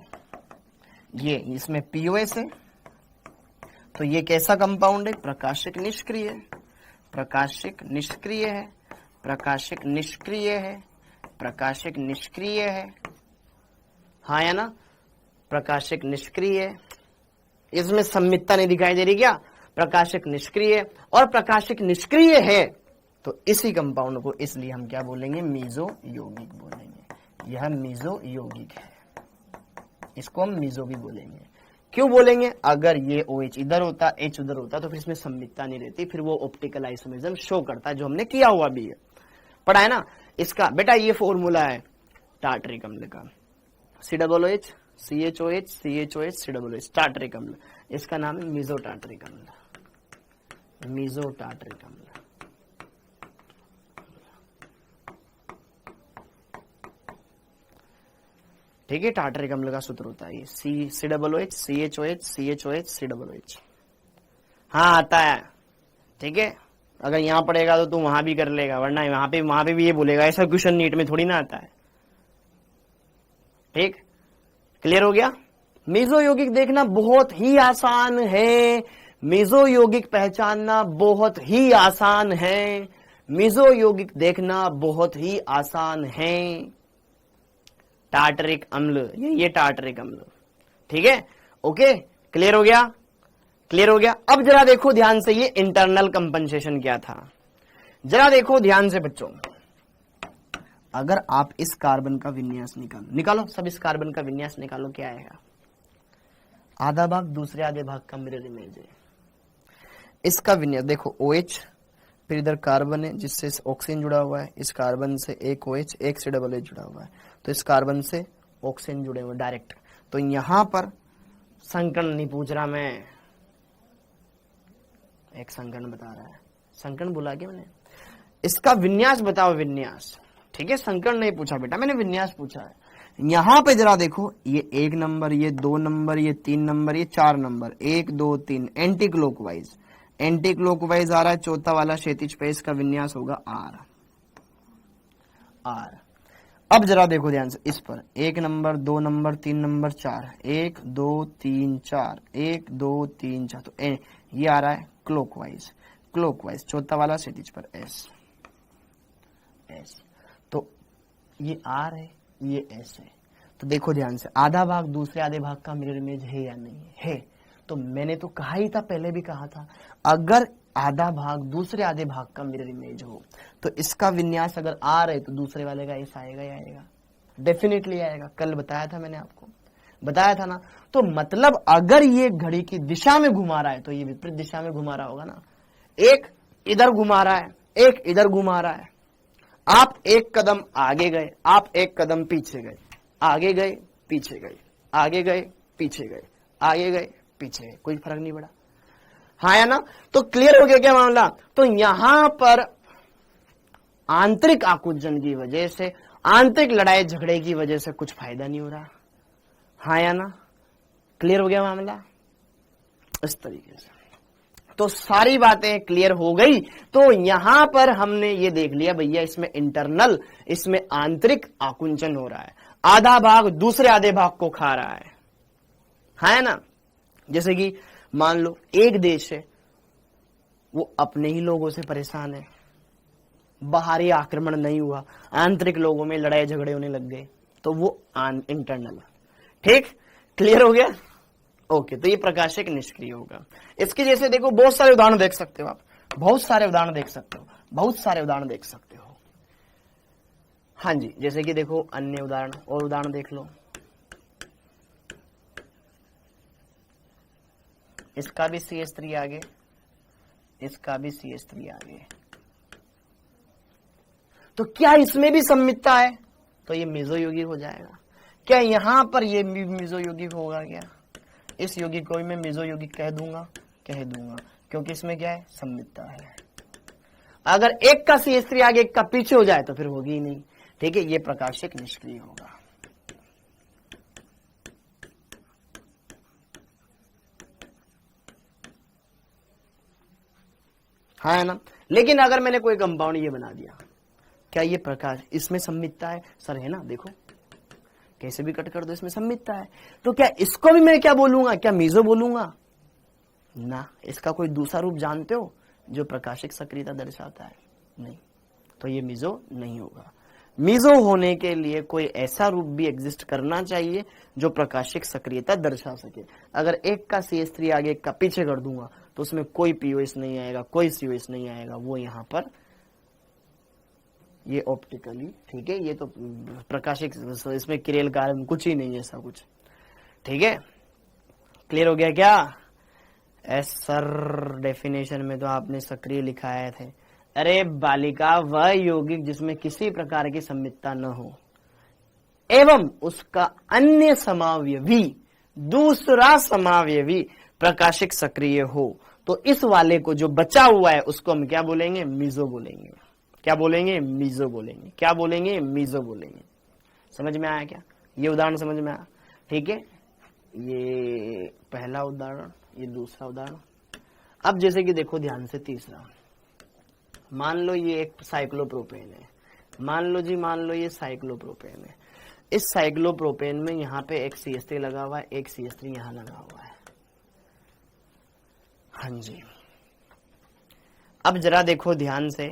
ये इसमें पीओएस है, तो ये कैसा कंपाउंड है? प्रकाशिक निष्क्रिय, प्रकाशिक निष्क्रिय है, प्रकाशिक निष्क्रिय है, प्रकाशिक निष्क्रिय है, हाँ या ना? प्रकाशिक निष्क्रिय, इसमें सम्मितता नहीं दिखाई दे रही क्या? प्रकाशिक निष्क्रिय, और प्रकाशिक निष्क्रिय है, तो इसी कंपाउंड को इसलिए हम क्या बोलेंगे? मीजो यौगिक बोलेंगे। यह मीजो यौगिक है। इसको हम मिजो भी बोलेंगे। क्यों बोलेंगे? अगर ये OH इधर होता, H उधर होता तो फिर इसमें सममितता नहीं रहती, फिर वो ऑप्टिकल आइसोमेरिज्म शो करता है, जो हमने किया हुआ भी है, पढ़ा है ना। इसका बेटा ये फॉर्मूला है टार्टरिक अम्ल का, COOH CHOH CHOH COOH, tartaric अम्ल, इसका नाम है मिजो टार्टरिक अम्ल, मिजो टार्टरिक अम्ल। ठीक है, टार्टरिक अम्ल का सूत्र होता है ये COOH CHOH CHOH COOH। हाँ आता है, ठीक है, अगर यहां पढ़ेगा तो तू वहां भी कर लेगा, वरना वहां पे भी ये बोलेगा, ऐसा क्वेश्चन नीट में थोड़ी ना आता है। ठीक, क्लियर हो गया। मेसो यौगिक देखना बहुत ही आसान है, मेसो यौगिक पहचानना बहुत ही आसान है, मेसो यौगिक देखना बहुत ही आसान है। टार्टरिक अम्ल, ये टार्टरिक अम्ल, ठीक है, ओके, क्लियर हो गया, क्लियर हो गया। अब जरा देखो ध्यान से, ये इंटरनल कंपनसेशन क्या था, जरा देखो ध्यान से बच्चों। अगर आप इस कार्बन का विन्यास निकालो, सब इस कार्बन का विन्यास निकालो, क्या आएगा? आधा भाग दूसरे आधे भाग का मिरर इमेज है। इसका विन्यास देखो, OH, फिर इधर कार्बन है जिससे ऑक्सीजन जुड़ा हुआ है, इस कार्बन से एक OH एक COOH जुड़ा हुआ है, तो इस कार्बन से ऑक्सीजन जुड़े हुए डायरेक्ट। तो यहां पर संकर्ण नहीं पूछ रहा मैं, एक संकर्ण बता रहा है, संकर्ण बोला क्या मैंने? इसका विन्यास बताओ, विन्यास, ठीक है, संकर्ण नहीं पूछा बेटा मैंने, विन्यास पूछा है। यहां पे जरा देखो, ये 1 नंबर, ये 2 नंबर, ये 3 नंबर, ये 4 number, 1 2 3 anti clockwise, anti clockwise आ रहा है, चौथा वाला क्षैतिज पे, इसका विन्यास होगा R। अब जरा देखो ध्यान से इस पर, 1 नंबर, 2 नंबर, 3 नंबर, 4, 1 2 3 4, 1 2 3 4, तो ये आ रहा है क्लॉकवाइज, क्लॉकवाइज चौथा वाला क्षैतिज पर S, तो ये R है, ये S है। तो देखो ध्यान से, आधा भाग दूसरे आधे भाग का मिरर इमेज है या नहीं है? तो मैंने तो कहा ही था, पहले भी कहा था, अगर आधा भाग दूसरे आधे भाग का मिरर इमेज हो तो इसका विन्यास अगर R है तो दूसरे वाले का S आएगा ही आएगा, डेफिनेटली आएगा। कल बताया था मैंने आपको, बताया था ना। तो मतलब अगर ये घड़ी की दिशा में घुमा रहा है तो ये विपरीत दिशा में घुमा रहा होगा ना, एक इधर घुमा रहा है, एक इधर घुमा रहा है। आप एक कदम आगे गए, आप एक कदम पीछे गए, आगे गए पीछे गए, आगे गए पीछे गए, आगे गए पीछे गए, कोई फर्क नहीं पड़ा, हाँ या ना? तो क्लियर हो गया क्या मामला? तो यहां पर आंतरिक आकुंचन की वजह से, आंतरिक लड़ाई झगड़े की वजह से कुछ फायदा नहीं हो रहा, हाँ या ना? क्लियर हो गया मामला इस तरीके से। तो सारी बातें क्लियर हो गई। तो यहां पर हमने ये देख लिया भैया, इसमें इंटरनल, इसमें आंतरिक आकुंचन हो रहा है, आधा भाग दूसरे आधे भाग को खा रहा है ना? जैसे कि मान लो एक देश है, वो अपने ही लोगों से परेशान है, बाहरी आक्रमण नहीं हुआ, आंतरिक लोगों में लड़ाई झगड़े होने लग गए, तो वो इंटरनल। ठीक, क्लियर हो गया, ओके। तो ये प्रकाशक निष्क्रिय होगा। इसके जैसे देखो बहुत सारे उदाहरण देख सकते हो आप, बहुत सारे उदाहरण देख सकते हो, बहुत सारे उदाहरण देख सकते हो। हाँ जी, जैसे कि देखो अन्य उदाहरण, और उदाहरण देख लो, इसका भी CH3 आगे, इसका भी CH3 आगे, तो क्या इसमें भी सम्मितता है? तो ये मेसो यौगिक हो जाएगा। क्या यहां पर ये मेसो यौगिक होगा? क्या इस यौगिक को मैं मेसो यौगिक कह दूंगा? कह दूंगा, क्योंकि इसमें क्या है? सम्मितता है। अगर एक का CH3 आगे एक का पीछे हो जाए तो फिर होगी ही नहीं। ठीक है, ये प्रकाशक निष्क्रिय होगा। हाँ है ना? लेकिन अगर मैंने कोई कंपाउंड ये बना दिया, क्या ये प्रकाश, इसमें सम्मितता है? सर है ना, देखो कैसे भी कट कर दो, इसमें सम्मितता है। तो क्या इसको भी मैं क्या बोलूंगा? क्या मेसो बोलूंगा? ना, इसका कोई दूसरा रूप जानते हो जो प्रकाशिक सक्रियता दर्शाता है? नहीं, तो ये मेसो नहीं होगा। मेसो होने के लिए कोई ऐसा रूप भी एग्जिस्ट करना चाहिए जो प्रकाशिक सक्रियता दर्शा सके। अगर एक का CH3 आगे एक का पीछे कर दूंगा तो उसमें कोई POS नहीं आएगा, कोई COS नहीं आएगा, वो यहां पर ये ऑप्टिकली, ठीक है, ये तो प्रकाशिक, इसमें किरेल कारण कुछ ही नहीं है, ऐसा कुछ। ठीक है, क्लियर हो गया क्या? एस सर, डेफिनेशन में तो आपने सक्रिय लिखाए थे। अरे बालिका, वह यौगिक जिसमें किसी प्रकार की संमितता न हो एवं उसका अन्य समावयवी, दूसरा समावयवी प्रकाशिक सक्रिय हो, तो इस वाले को जो बचा हुआ है उसको हम क्या बोलेंगे? मीजो बोलेंगे। क्या बोलेंगे? मीजो बोलेंगे। क्या बोलेंगे? मीजो बोलेंगे। समझ में आया क्या? ये उदाहरण समझ में आया? ठीक है, ये पहला उदाहरण, ये दूसरा उदाहरण। अब जैसे कि देखो ध्यान से तीसरा, मान लो ये एक साइक्लोप्रोपेन है, मान लो जी, मान लो ये साइक्लोप्रोपेन है। इस साइक्लोप्रोपेन में यहाँ पे एक CH3 लगा हुआ है, एक CH3 यहाँ लगा हुआ है। हाँ जी, अब जरा देखो ध्यान से,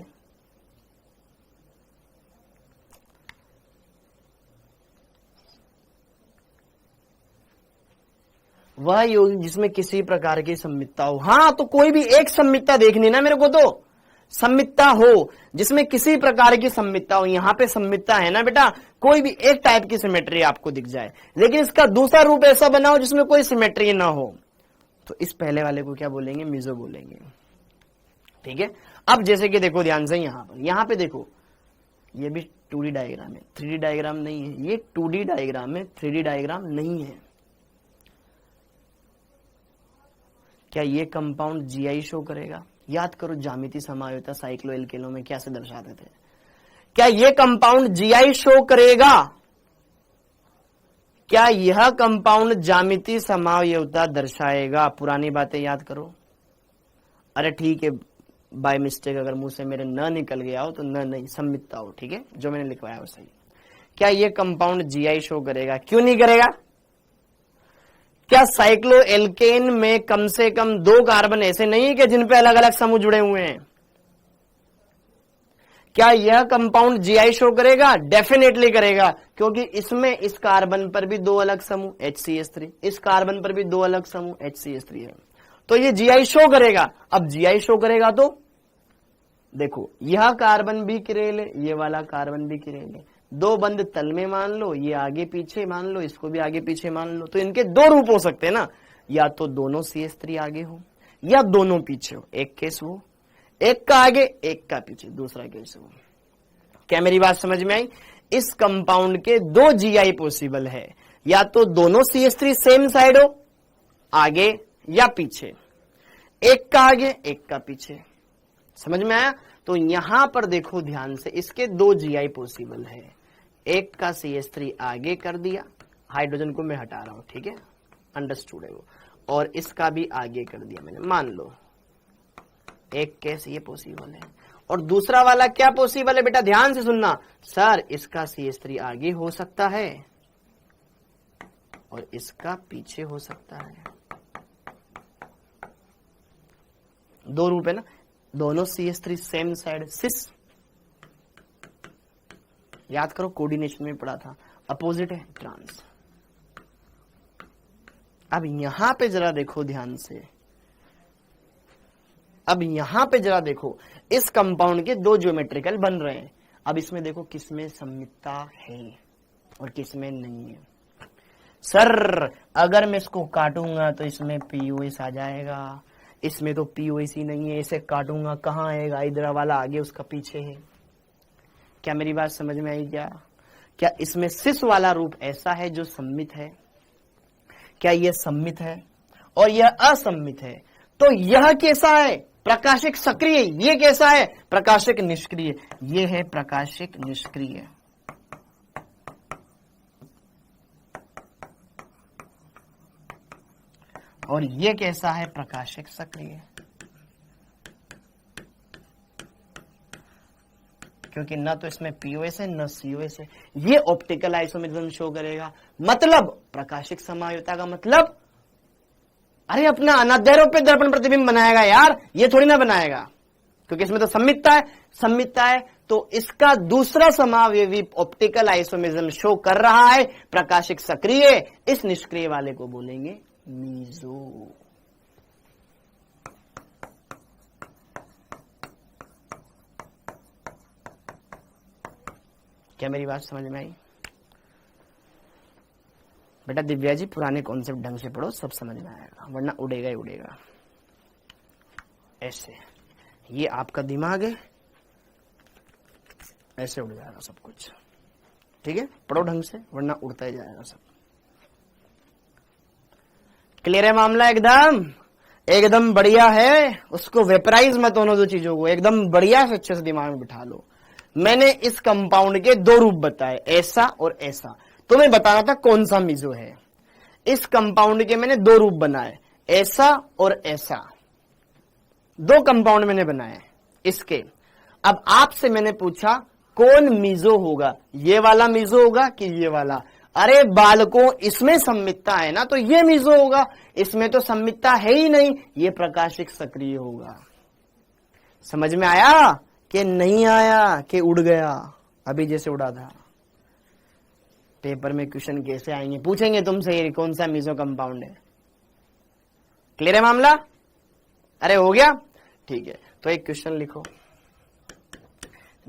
वह यौगिक जिसमें किसी प्रकार की संमितता हो। हाँ, तो कोई भी एक संमितता देखनी ना मेरे को, तो संमितता हो जिसमें किसी प्रकार की संमितता हो। यहां पे संमितता है ना बेटा, कोई भी एक टाइप की सिमेट्री आपको दिख जाए, लेकिन इसका दूसरा रूप ऐसा बना हो जिसमें कोई सिमेट्री ना हो, तो इस पहले वाले को क्या बोलेंगे? मीजो बोलेंगे। ठीक है, अब जैसे कि देखो ध्यान से, यहां पे देखो, ये भी 2D डायग्राम है, 3D डायग्राम नहीं है। ये 2D डायग्राम है, 3D डायग्राम नहीं है। क्या ये कंपाउंड GI शो करेगा? याद करो, ज्यामिति समायोजिता साइक्लो एल्केनो में कैसे दर्शाते थे। क्या ये कंपाउंड GI शो करेगा? क्या यह कंपाउंड ज्यामिति समायोजिता दर्शाएगा? पुरानी बातें याद करो। अरे ठीक है, बाय मिस्टेक अगर मुंह से मेरे न निकल गया हो तो न नहीं, संमितता हो। ठीक है, जो मैंने लिखवाया वो सही। क्या ये कंपाउंड GI शो करेगा? क्यों नहीं करेगा? क्या साइक्लो एल्केन में कम से कम 2 कार्बन ऐसे नहीं है कि जिन पे अलग अलग समूह जुड़े हुए हैं? क्या यह कंपाउंड GI शो करेगा? डेफिनेटली करेगा, क्योंकि इसमें इस कार्बन पर भी 2 अलग समूह HCH3, इस कार्बन पर भी 2 अलग समूह HCH3 है, तो ये GI शो करेगा। अब GI शो करेगा तो देखो, यह कार्बन भी किरेल है, ये वाला कार्बन भी किरेल है, 2 बंद तल में मान लो, ये आगे पीछे मान लो, इसको भी आगे पीछे मान लो, तो इनके 2 रूप हो सकते हैं ना, या तो दोनों CH3 आगे हो या दोनों पीछे हो। एक केस वो, एक का आगे एक का पीछे, दूसरा केस वो। क्या मेरी बात समझ में आई? इस कंपाउंड के 2 GI पॉसिबल है, या तो दोनों CH3 सेम साइड हो, आगे या पीछे, एक का आगे एक का पीछे। समझ में आया? तो यहां पर देखो ध्यान से, इसके 2 GI पॉसिबल है। एक का CH3 आगे कर दिया, हाइड्रोजन को मैं हटा रहा हूं, ठीक है, अंडरस्टूड है वो, और इसका भी आगे कर दिया मैंने, मान लो एक केस ये पॉसिबल है। और दूसरा वाला क्या पॉसिबल है बेटा? ध्यान से सुनना सर, इसका CH3 आगे हो सकता है और इसका पीछे हो सकता है। 2 रूप है ना, दोनों CH3 सेम साइड, सिस। याद करो, कोऑर्डिनेशन में पढ़ा था, अपोजिट है ट्रांस। अब यहां पे जरा देखो ध्यान से, अब यहां पे जरा देखो, इस कंपाउंड के 2 ज्योमेट्रिकल बन रहे हैं। अब इसमें देखो किसमें संमितता है और किसमें नहीं है। सर अगर मैं इसको काटूंगा तो इसमें POS आ जाएगा, इसमें तो POS ही नहीं है, इसे काटूंगा कहां आएगा? इधर वाला आगे उसका पीछे है। क्या मेरी बात समझ में आई क्या? क्या इसमें सिस वाला रूप ऐसा है जो सम्मित है? क्या यह सम्मित है और यह असम्मित है? तो यह कैसा है? प्रकाशिक सक्रिय। ये कैसा है? प्रकाशिक निष्क्रिय। ये है प्रकाशिक निष्क्रिय। और ये कैसा है? प्रकाशिक सक्रिय। क्योंकि न तो इसमें POS है न COS है। ये ऑप्टिकल आइसोमेरिज्म शो करेगा। मतलब प्रकाशिक समायोजिता का मतलब, अरे अपना अनाध्यारोपित दर्पण प्रतिबिंब बनाएगा यार, ये थोड़ी ना बनाएगा, क्योंकि इसमें तो सम्मितता है। सम्मितता है तो इसका दूसरा समावयवी ऑप्टिकल आइसोमेरिज्म शो कर रहा है, प्रकाशिक सक्रिय। इस निष्क्रिय वाले को बोलेंगे मीजो। क्या मेरी बात समझ में आई? बेटा दिव्या जी पुराने कॉन्सेप्ट ढंग से पढ़ो, सब समझ में आएगा, वरना उड़ेगा ही उड़ेगा। ऐसे ये आपका दिमाग है, ऐसे उड़ जाएगा सब कुछ। ठीक है, पढ़ो ढंग से वरना उड़ता ही जाएगा सब। क्लियर है मामला? एकदम एकदम बढ़िया है। उसको वेपराइज मत होने दो चीजों को, एकदम बढ़िया से अच्छे से दिमाग में बिठा लो। मैंने इस कंपाउंड के दो रूप बताए, ऐसा और ऐसा। तुम्हें बताना था कौन सा मीजो है। इस कंपाउंड के मैंने दो रूप बनाए, ऐसा और ऐसा। दो कंपाउंड मैंने बनाए इसके। अब आपसे मैंने पूछा कौन मीजो होगा, ये वाला मीजो होगा कि ये वाला? अरे बालकों, इसमें सम्मितता है ना, तो ये मीजो होगा। इसमें तो सम्मितता है ही नहीं, ये प्रकाशिक सक्रिय होगा। समझ में आया कि नहीं आया कि उड़ गया? अभी जैसे उड़ा था। पेपर में क्वेश्चन कैसे आएंगे, पूछेंगे तुमसे ये कौन सा मीजो कंपाउंड है। क्लियर है मामला? अरे हो गया, ठीक है। तो एक क्वेश्चन लिखो,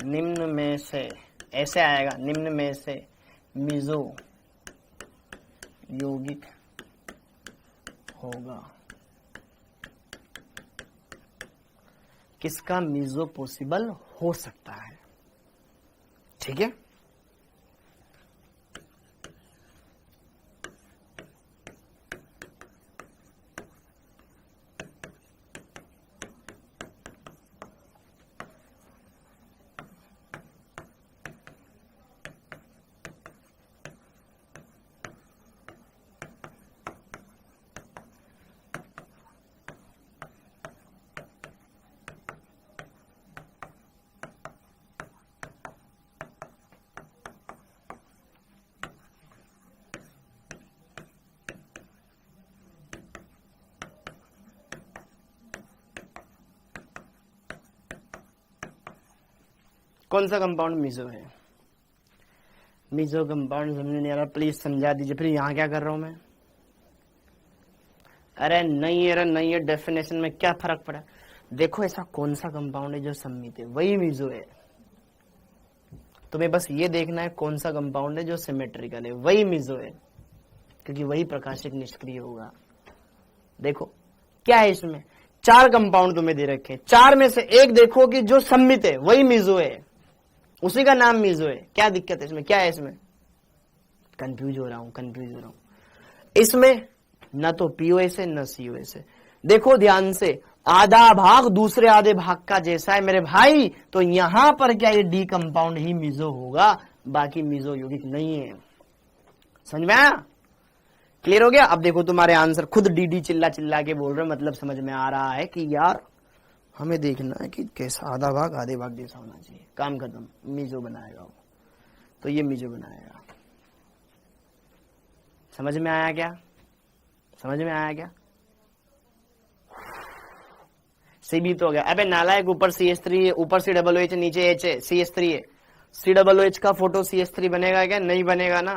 निम्न में से, ऐसे आएगा, निम्न में से मीजो यौगिक होगा, किसका मीजो पॉसिबल हो सकता है? ठीक है, कौन सा कंपाउंड मीजो है? मीजो कंपाउंड समझ नहीं आ रहा, प्लीज समझा दीजिए। फिर यहां क्या कर रहा हूं मैं? अरे नहीं है, अरे नहीं है, डेफिनेशन में क्या फर्क पड़ा? देखो ऐसा कौन सा कंपाउंड है जो सम्मित है, वही मीजो है। तुम्हें बस ये देखना है कौन सा कंपाउंड है जो सिमेट्रिकल है, वही मीजो है, क्योंकि वही प्रकाशिक निष्क्रिय होगा। देखो क्या है इसमें, चार कंपाउंड तुम्हें दे रखे, चार में से एक देखो कि जो सम्मित है वही मीजो है, उसी का नाम मीजो है। क्या दिक्कत है इसमें, क्या है इसमें? कंफ्यूज हो रहा हूं। इसमें न तो पीओएस है न सीओएस है। देखो ध्यान से, आधा भाग दूसरे आधे भाग का जैसा है मेरे भाई, तो यहां पर क्या ये डी कंपाउंड ही मीजो होगा, बाकी मीजो यौगिक नहीं है। समझ में आया? क्लियर हो गया? अब देखो तुम्हारे आंसर खुद डी चिल्ला चिल्ला के बोल रहे, मतलब समझ में आ रहा है कि यार हमें देखना है कि कैसा आधा भाग आधे भाग जैसा होना चाहिए। काम खत्म, मीजो बनाएगा वो, तो ये मीजो बनाएगा। समझ में आया क्या? समझ में आया क्या? सीबी तो हो गया। अबे नालायक, ऊपर CH3 है, ऊपर COOH, नीचे H है, CH3 है। COOH का फोटो CH3 बनेगा क्या? नहीं बनेगा ना।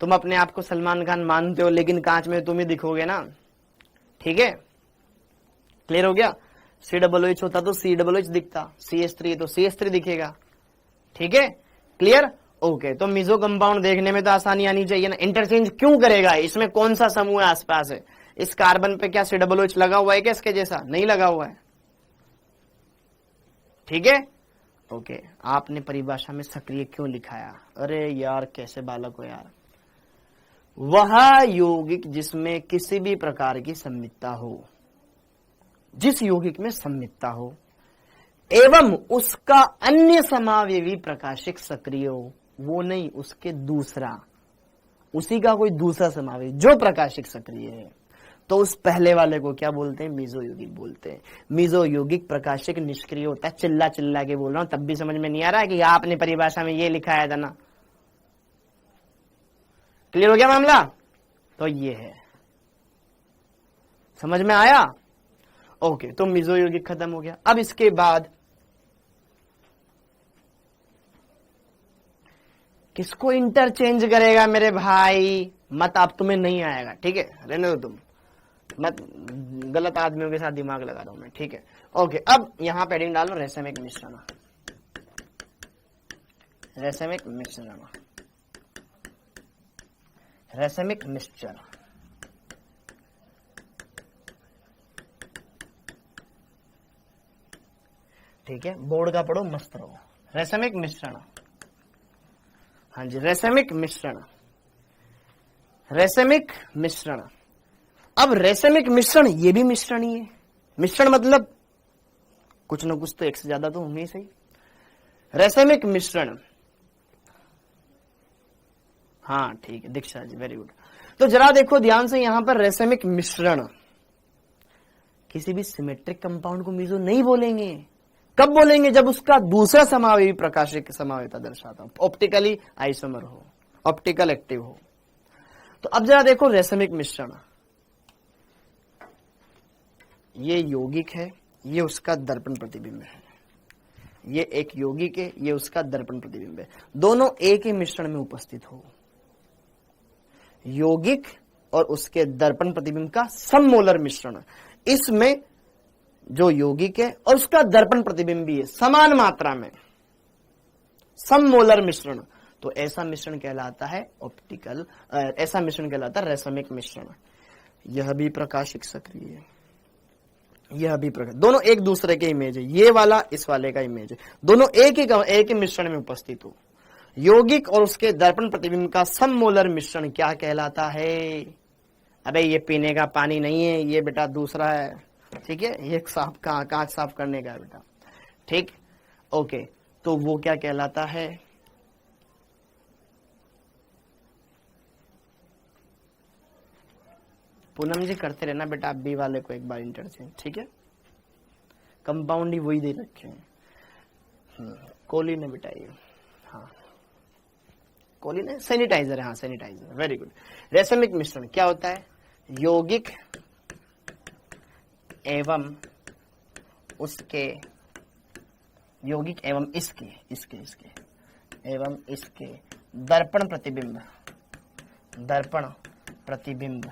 तुम अपने आप को सलमान खान मानते हो, लेकिन कांच में तुम ही दिखोगे ना। ठीक है, क्लियर हो गया? COOH होता तो COOH दिखता, CH3 है तो CH3 दिखेगा। ठीक है, क्लियर? ओके, तो मीजो कंपाउंड देखने में तो आसानी आनी चाहिए ना। इंटरचेंज क्यों करेगा? इसमें कौन सा समूह है आसपास है? इस कार्बन पे क्या COOH लगा हुआ है क्या इसके जैसा? नहीं लगा हुआ है। ठीक है, ओके। आपने परिभाषा में सक्रिय क्यों लिखाया? अरे यार कैसे बालक हो यार। वह यौगिक जिसमें किसी भी प्रकार की सम्मितता हो, जिस यौगिक में सम्मितता हो एवं उसका अन्य समावयवी प्रकाशिक सक्रिय हो, वो नहीं, उसके दूसरा, उसी का कोई दूसरा समावयवी जो प्रकाशिक सक्रिय है, तो उस पहले वाले को क्या बोलते हैं? मीजो यौगिक बोलते हैं। मीजो यौगिक प्रकाशिक निष्क्रिय होता है। चिल्ला चिल्ला के बोल रहा हूं, तब भी समझ में नहीं आ रहा है कि आपने परिभाषा में ये लिखाया था ना। क्लियर हो गया मामला? तो ये है, समझ में आया? ओके, तो मीजो यौगिक खत्म हो गया। अब इसके बाद किसको इंटरचेंज करेगा मेरे भाई? मत, आप तुम्हें नहीं आएगा। ठीक है, रहने दो तुम, मत गलत आदमियों के साथ दिमाग लगा रहा हूं मैं। ठीक है, ओके। अब यहां पैडिंग डालो, रेसमिक मिश्रण, रेसमिक मिश्रण, रेसेमिक मिक्सचर, ठीक है, बोर्ड का पढ़ो मस्त रहो। रेसेमिक मिश्रण, हाँ जी, रेसेमिक मिश्रण, रेसेमिक मिश्रण। अब रेसेमिक मिश्रण ये भी मिश्रण ही है। मिश्रण मतलब कुछ ना कुछ तो एक से ज्यादा तो होंगे ही सही। रेसेमिक मिश्रण, हाँ ठीक है दीक्षा जी, वेरी गुड। तो जरा देखो ध्यान से, यहां पर रेसेमिक मिश्रण, किसी भी सिमेट्रिक कंपाउंड को मीजो नहीं बोलेंगे। कब बोलेंगे? जब उसका दूसरा समावेशी प्रकाशिक समावेता दर्शाता हो, ऑप्टिकली आइसोमर हो, ऑप्टिकल एक्टिव हो। तो अब जरा देखो रेसेमिक मिश्रण, ये यौगिक है, ये उसका दर्पण प्रतिबिंब है, ये एक यौगिक है, ये उसका दर्पण प्रतिबिंब है, दोनों एक ही मिश्रण में उपस्थित हो। यौगिक और उसके दर्पण प्रतिबिंब का सममोलर मिश्रण, इसमें जो यौगिक है और उसका दर्पण प्रतिबिंब भी है समान मात्रा में, सममोलर मिश्रण, तो ऐसा मिश्रण कहलाता है ऑप्टिकल, ऐसा मिश्रण कहलाता है रेसेमिक मिश्रण। यह भी प्रकाशिक सक्रिय है, यह भी प्रकाश, दोनों एक दूसरे के इमेज है, ये वाला इस वाले का इमेज है, दोनों एक ही मिश्रण में उपस्थित हो। यौगिक और उसके दर्पण प्रतिबिंब का सममोलर मिश्रण क्या कहलाता है? अबे ये पीने का पानी नहीं है, ये बेटा दूसरा है, ठीक है, ये साफ कांच साफ करने का है बेटा, ठीक, ओके। तो वो क्या कहलाता है? पूनम जी करते रहना बेटा, आप बी वाले को एक बार इंटरचेंज, ठीक है, कंपाउंड ही वही दे रखे हैं। कोली ने बेटा ये, हाँ कोली ने, सैनिटाइजर है, हाँ सैनिटाइजर, वेरी गुड। रेसेमिक मिश्रण क्या होता है? यौगिक एवं उसके, यौगिक एवं इसके इसके इसके एवं इसके दर्पण प्रतिबिंब, दर्पण प्रतिबिंब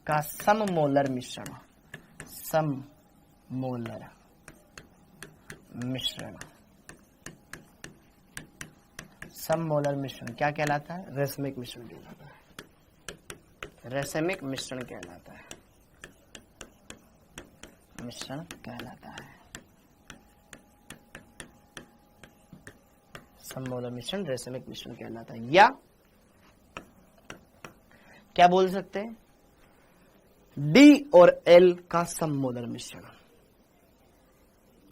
का सममोलर मिश्रण, सममोलर मिश्रण, सममोलर मिश्रण क्या कहलाता है? रेसेमिक मिश्रण कहलाता है, रेसेमिक मिश्रण कहलाता है, मिश्रण कहलाता है, सममोलर मिश्रण रेसेमिक मिश्रण कहलाता है। या क्या बोल सकते हैं? डी और एल का सममोलर मिश्रण,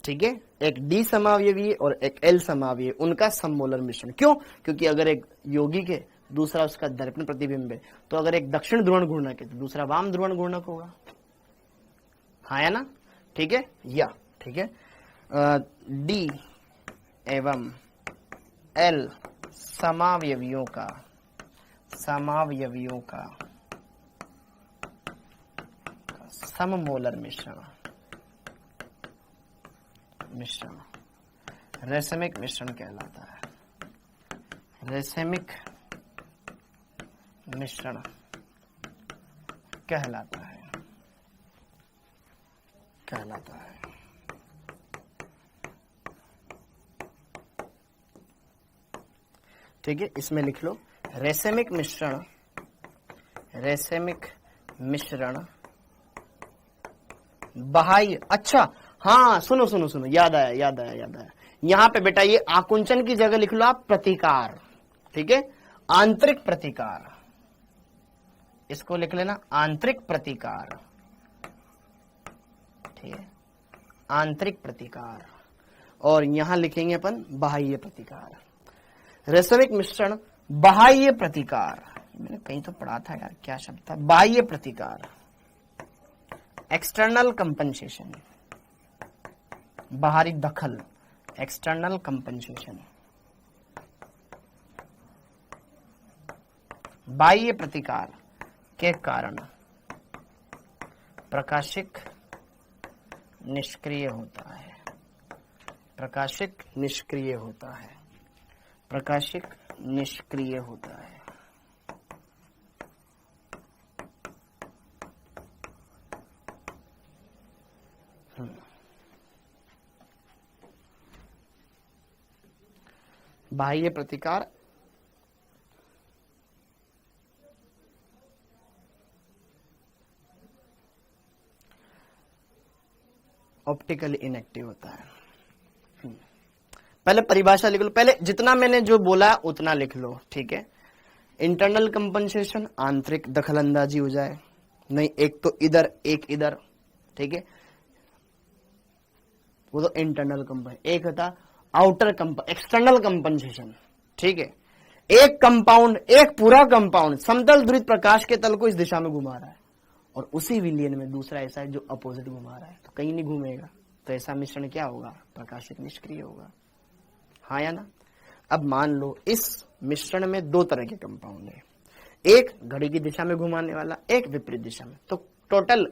ठीक है, एक डी समावयवी और एक एल समावयवी, उनका सममोलर मिश्रण। क्यों? क्योंकि अगर एक यौगिक है, दूसरा उसका दर्पण प्रतिबिंब है, तो अगर एक दक्षिण ध्रुवण घूर्णक है तो दूसरा वाम ध्रुवण घूर्णक होगा, हाँ या ना, ठीक है, या ठीक है, डी एवं एल समावयवियों का, समावयवियों का सममोलर मिश्रण, मिश्रण रेसेमिक मिश्रण कहलाता है, रेसेमिक मिश्रण कहलाता है, कहलाता है। ठीक है, इसमें लिख लो रेसेमिक मिश्रण, रेसेमिक मिश्रण बाह्य, अच्छा हाँ सुनो सुनो सुनो, याद आया याद आया याद आया, यहां पे बेटा ये आकुंचन की जगह लिख लो आप प्रतिकार, ठीक है, आंतरिक प्रतिकार, इसको लिख लेना आंतरिक प्रतिकार, ठीक है, आंतरिक प्रतिकार, और यहां लिखेंगे अपन बाह्य प्रतिकार। रेसेमिक मिश्रण बाह्य प्रतिकार, मैंने कहीं तो पढ़ा था यार, क्या शब्द था? बाह्य प्रतिकार, एक्सटर्नल कंपनसेशन, बाहरी दखल, एक्सटर्नल कंपनसेशन, बाह्य प्रतिकार के कारण प्रकाशिक निष्क्रिय होता है, प्रकाशिक निष्क्रिय होता है, प्रकाशिक निष्क्रिय होता है। बाह्य प्रतिकार ऑप्टिकली इनएक्टिव होता है। पहले परिभाषा लिख लो, पहले जितना मैंने जो बोला उतना लिख लो, ठीक है। इंटरनल कंपनसेशन, आंतरिक दखलंदाजी हो जाए, नहीं एक तो इधर एक इधर, ठीक है, वो तो इंटरनल कंपन। एक होता आउटर एक्सटर्नल कंपनसेशन, ठीक है। एक कंपाउंड, एक पूरा कंपाउंड समतल ध्रुवित प्रकाश के तल को इस दिशा में घुमा रहा है, और उसी विलयन में दूसरा ऐसा है जो अपोजिट घुमा रहा है, तो कहीं नहीं घूमेगा, तो ऐसा मिश्रण क्या होगा, प्रकाशिक निष्क्रिय होगा, हाँ या ना। अब मान लो इस मिश्रण में दो तरह के कंपाउंड है, एक घड़ी की दिशा में घुमाने वाला, एक विपरीत दिशा में, तो टोटल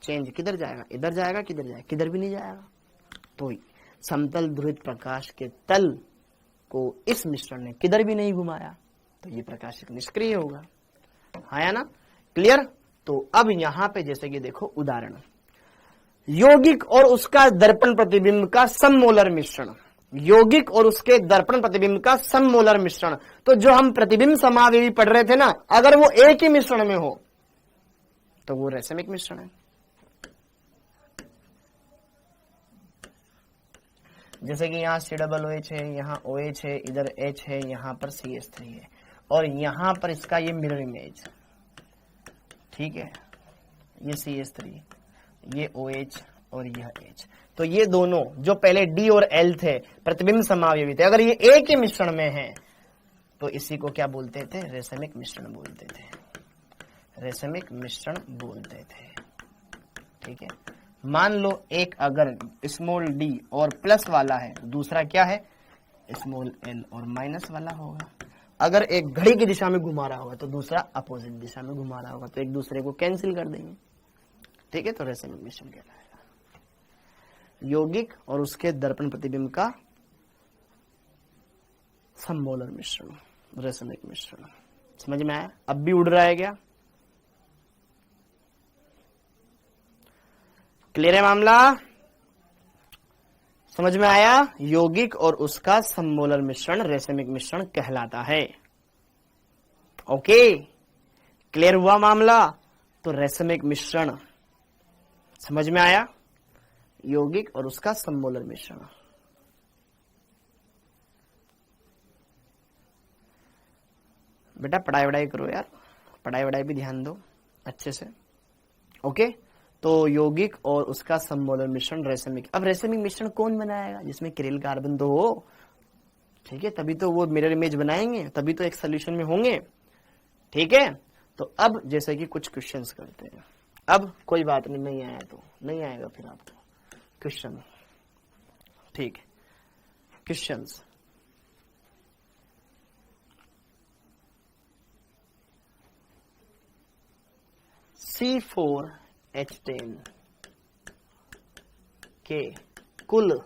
चेंज किधर जाएगा, इधर जाएगा, किधर जाएगा, किधर भी नहीं जाएगा। तो समतल ध्रुवित प्रकाश के तल को इस मिश्रण ने किधर भी नहीं घुमाया, तो ये प्रकाशिक निष्क्रिय होगा, हाँ या ना, क्लियर। तो अब यहां पे जैसे कि देखो उदाहरण, यौगिक और उसका दर्पण प्रतिबिंब का सममोलर मिश्रण, यौगिक और उसके दर्पण प्रतिबिंब का सममोलर मिश्रण, तो जो हम प्रतिबिंब समावेशी पढ़ रहे थे ना, अगर वो एक ही मिश्रण में हो तो वो रैसमिक मिश्रण है। जैसे कि यहाँ COOH है, यहाँ OH है, इधर H है, यहाँ पर CH3 है, और यहाँ पर इसका ये मिरर इमेज, ठीक है, ये CH3, ये OH और यह H, तो ये दोनों जो पहले D और L थे प्रतिबिंब समावयवी थे, अगर ये एक ही मिश्रण में है तो इसी को क्या बोलते थे, रैसमिक मिश्रण बोलते थे, रैसमिक मिश्रण बोलते थे, ठीक है। मान लो एक अगर स्मॉल d और प्लस वाला है, दूसरा क्या है स्मॉल l और माइनस वाला होगा। अगर एक घड़ी की दिशा में घुमा रहा होगा तो दूसरा अपोजिट दिशा में घुमा रहा होगा, तो एक दूसरे को कैंसिल कर देंगे, ठीक है, तो रैसमिक मिश्रण कहलाएगा। यौगिक और उसके दर्पण प्रतिबिंब का सममोलर मिश्रण, रैसमिक मिश्रण, समझ में आया। अब भी उड़ रहा है क्या, क्लियर है मामला, समझ में आया। यौगिक और उसका सममोलर मिश्रण रैसमिक मिश्रण कहलाता है, ओके, क्लियर हुआ मामला। तो रैसमिक मिश्रण समझ में आया, यौगिक और उसका सममोलर मिश्रण। बेटा पढ़ाई वढ़ाई करो यार, पढ़ाई वढ़ाई भी ध्यान दो अच्छे से, ओके। तो यौगिक और उसका सममोलर मिश्रण रैसमिक। अब रैसमिक मिश्रण कौन बनाएगा, जिसमें किरिल कार्बन तो हो, ठीक है, तभी तो वो मिरर इमेज बनाएंगे, तभी तो एक सोल्यूशन में होंगे, ठीक है। तो अब जैसे कि कुछ क्वेश्चंस करते हैं, अब कोई बात नहीं आया तो नहीं आएगा फिर आपको क्वेश्चन, ठीक है। क्वेश्चंस, C4H10 के कुल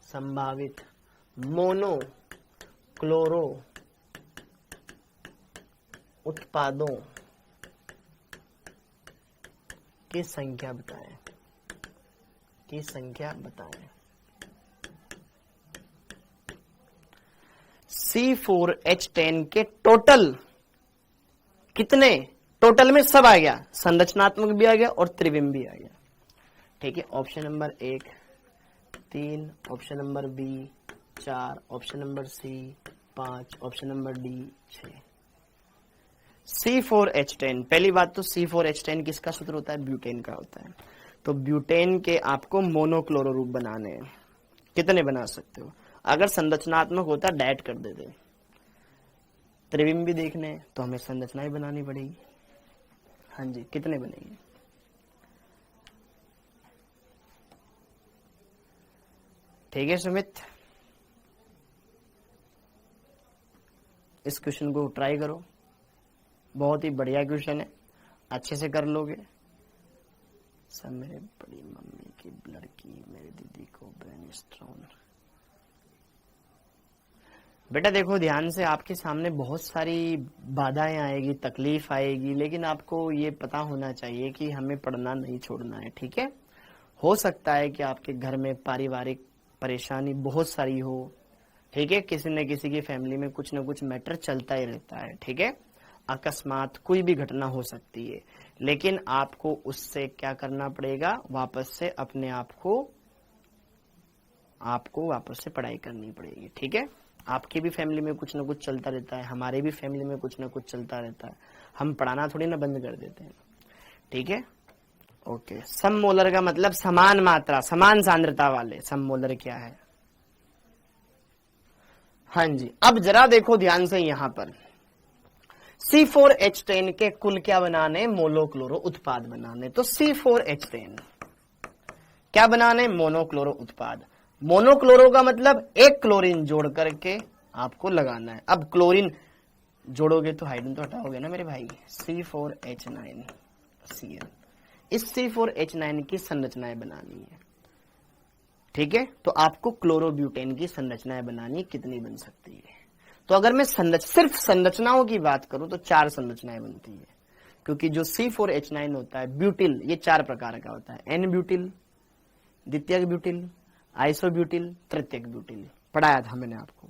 संभावित मोनो क्लोरो उत्पादों की संख्या बताएं, C4H10 के टोटल कितने, टोटल में सब आ गया, संरचनात्मक भी आ गया और त्रिविम भी आ गया, ठीक है। Option number 1 3, option number B 4, option number C 5, option number D 6। C4H10, पहली बात तो C4H10 किसका सूत्र होता है, ब्यूटेन का होता है। तो ब्यूटेन के आपको मोनोक्लोरो रूप बनाने हैं, कितने बना सकते हो, अगर संरचनात्मक होता डायट कर देते, त्रिविम भी देखने तो हमें संरचनाएं बनानी पड़ेगी, हाँ जी, कितने बनेंगे, ठीक है सुमित। इस क्वेश्चन को ट्राई करो, बहुत ही बढ़िया क्वेश्चन है, अच्छे से कर लोगे। सब मेरे बड़ी मम्मी की लड़की मेरी दीदी को ब्रेन स्ट्रोन। बेटा देखो ध्यान से, आपके सामने बहुत सारी बाधाएं आएगी, तकलीफ आएगी, लेकिन आपको ये पता होना चाहिए कि हमें पढ़ना नहीं छोड़ना है, ठीक है। हो सकता है कि आपके घर में पारिवारिक परेशानी बहुत सारी हो, ठीक है, किसी न किसी की फैमिली में कुछ न कुछ मैटर चलता ही रहता है। ठीक है, अकस्मात कोई भी घटना हो सकती है, लेकिन आपको उससे क्या करना पड़ेगा, वापस से अपने आप को आपको वापस से पढ़ाई करनी पड़ेगी। ठीक है, आपकी भी फैमिली में कुछ ना कुछ चलता रहता है, हमारे भी फैमिली में कुछ ना कुछ चलता रहता है, हम पढ़ाना थोड़ी ना बंद कर देते हैं। ठीक है, ओके। सममोलर का मतलब समान मात्रा, समान सांद्रता वाले। सममोलर क्या है? हाँ जी, अब जरा देखो ध्यान से, यहां पर C4H10 के कुल क्या बनाने, मोनोक्लोरो उत्पाद बनाने। तो C4H10 क्या बनाने, मोनोक्लोरो उत्पाद। मोनोक्लोरो का मतलब एक क्लोरीन जोड़ करके आपको लगाना है। अब क्लोरीन जोड़ोगे तो हाइड्रोजन तो हटाओगे ना मेरे भाई। C4H9Cl, इस C4H9 की संरचनाएं बनानी है। ठीक है, तो आपको क्लोरोब्यूटेन की संरचनाएं बनानी, कितनी बन सकती है? तो अगर मैं सिर्फ संरचनाओं की बात करूं तो 4 संरचनाएं बनती है, क्योंकि जो C4H9 होता है ब्यूटिल, ये 4 प्रकार का होता है। एन ब्यूटिल, द्वितीयक ब्यूटिल, आइसोब्यूटिल, तृतीयक ब्यूटिल। पढ़ाया था मैंने आपको।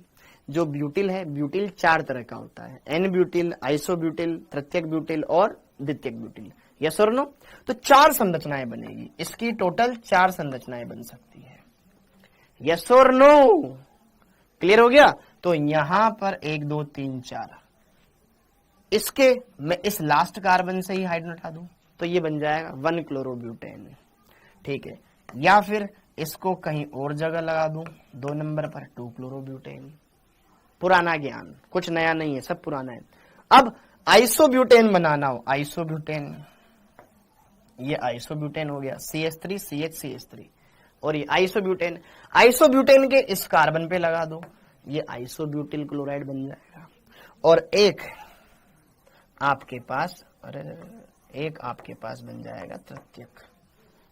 जो ब्यूटिल है, ब्यूटिल 4 तरह का होता है, एन ब्यूटिल, आइसोब्यूटिल, तृतीयक ब्यूटिल और द्वितीयक ब्यूटिल। यस और नो? तो 4 संरचनाएं बनेगी, इसकी टोटल 4 संरचनाएं बन सकती है। यस और नो? क्लियर हो गया? तो यहां पर 1 2 3 4, इसके मैं इस लास्ट कार्बन से ही हाइड्रोजन हटा दूं तो ये बन जाएगा 1 क्लोरोब्यूटेन। ठीक है, या फिर इसको कहीं और जगह लगा दूं, 2 नंबर पर 2 क्लोरोब्यूटेन। पुराना ज्ञान, कुछ नया नहीं है, सब पुराना है। अब आइसोब्यूटेन बनाना हो, आइसोब्यूटेन, ये आइसोब्यूटेन हो गया, CH3 CH CH3, और ये आइसोब्यूटेन, आइसोब्यूटेन के इस कार्बन पे लगा दो, ये आइसोब्यूटिल क्लोराइड बन जाएगा। और एक आपके पास बन जाएगा तृतीयक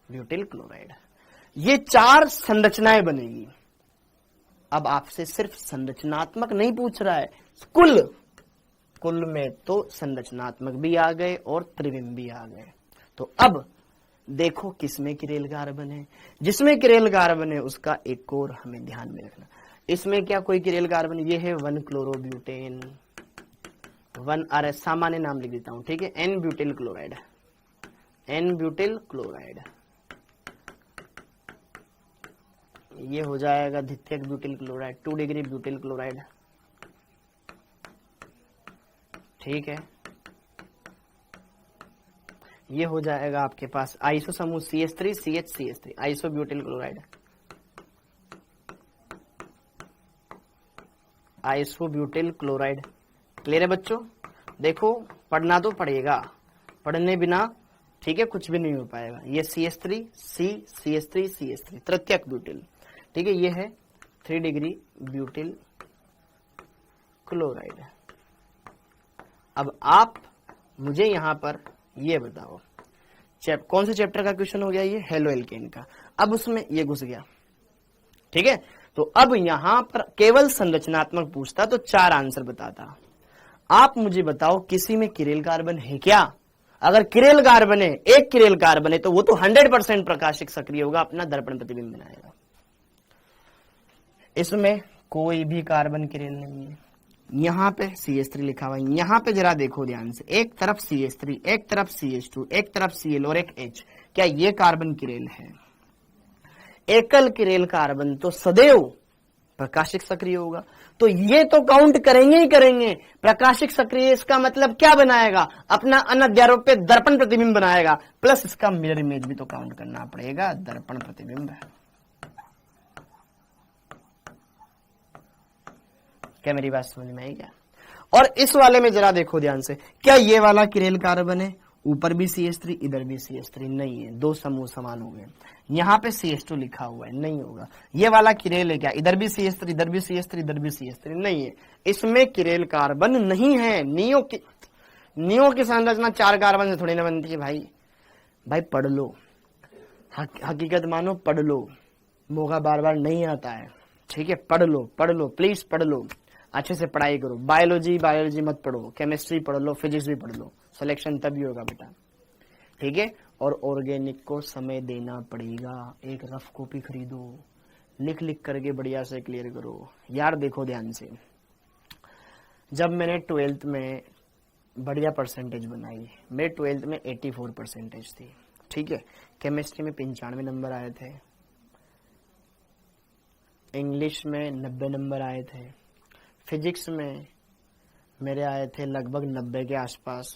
ब्यूटिल क्लोराइड। ये 4 संरचनाएं बनेगी। अब आपसे सिर्फ संरचनात्मक नहीं पूछ रहा है, कुल में तो संरचनात्मक भी आ गए और त्रिविम भी आ गए। तो अब देखो किसमें किरेल कार्बन है। जिसमें किरेल कार्बन है उसका एक और हमें ध्यान में रखना। इसमें क्या कोई किरेल कार्बन, ये है 1 क्लोरोब्यूटेन, 1 अरे सामान्य नाम लिख देता हूं। ठीक है, n butyl chloride, n butyl chloride, ये हो जाएगा द्वितीयक butyl chloride, 2 degree butyl chloride. ठीक है, ये हो जाएगा आपके पास आइसो समूह CH3 CH CH3, iso butyl chloride, iso butyl chloride. Clear है बच्चों? देखो पढ़ना तो पड़ेगा, पढ़ने बिना ठीक है कुछ भी नहीं हो पाएगा। ये CH3 CH3 CH3 तृतीयक ब्यूटिल। ठीक है, ये है 3 डिग्री ब्यूटिल क्लोराइड। अब आप मुझे यहां पर ये बताओ, कौन से चैप्टर का क्वेश्चन हो गया ये? हेलो एल्केन का। अब उसमें ये घुस गया। ठीक है, तो अब यहां पर केवल संरचनात्मक पूछता तो 4 आंसर बताता। आप मुझे बताओ किसी में किरेल कार्बन है क्या? अगर किरेल कार्बन है, एक किरेल कार्बन है, तो वो तो 100% प्रकाशिक सक्रिय होगा, अपना दर्पण प्रतिबिंब बनाएगा। इसमें कोई भी कार्बन किरेल नहीं है। यहां पे CH3 लिखा हुआ है, यहां पे जरा देखो ध्यान से, एक तरफ CH3, एक तरफ CH2, एक तरफ Cl और एक H। क्या ये कार्बन किरेल है? एकल किरेल कार्बन तो सदैव प्रकाशिक सक्रिय होगा, तो ये तो काउंट करेंगे ही करेंगे। प्रकाशिक सक्रिय इसका मतलब क्या बनाएगा? अपना अनध्यारोप्य दर्पण प्रतिबिंब बनाएगा, प्लस इसका मिरर इमेज भी तो काउंट करना पड़ेगा, दर्पण प्रतिबिंब। क्या मेरी बात समझ में आई क्या? और इस वाले में जरा देखो ध्यान से, क्या ये वाला किरेल कार्बन है? ऊपर भी CH3 इधर भी CH3 नहीं है, 2 समूह समान हो गए। यहाँ पे CH2 लिखा हुआ है, नहीं होगा। ये वाला किरेल है क्या? इधर भी CH3 इधर भी CH3 इधर भी CH3 नहीं है, इसमें किरेल कार्बन नहीं है। नियो की संरचना 4 कार्बन से थोड़ी ना बनती है भाई पढ़ लो, हकीकत मानो, पढ़ लो, मौका बार बार नहीं आता है। ठीक है, पढ़ लो प्लीज, पढ़ लो, अच्छे से पढ़ाई करो। बायोलॉजी मत पढ़ो, केमिस्ट्री पढ़ लो, फिजिक्स भी पढ़ लो, सिलेक्शन तभी होगा बेटा। ठीक है, और ऑर्गेनिक को समय देना पड़ेगा। एक रफ कॉपी खरीदो, लिख लिख करके बढ़िया से क्लियर करो यार। देखो ध्यान से, जब मैंने 12th में बढ़िया परसेंटेज बनाई, मेरे 12th में 84 परसेंटेज थी, ठीक है। केमिस्ट्री में 95 नंबर आए थे, इंग्लिश में 90 नंबर आए थे, फिजिक्स में मेरे आए थे लगभग 90 के आसपास,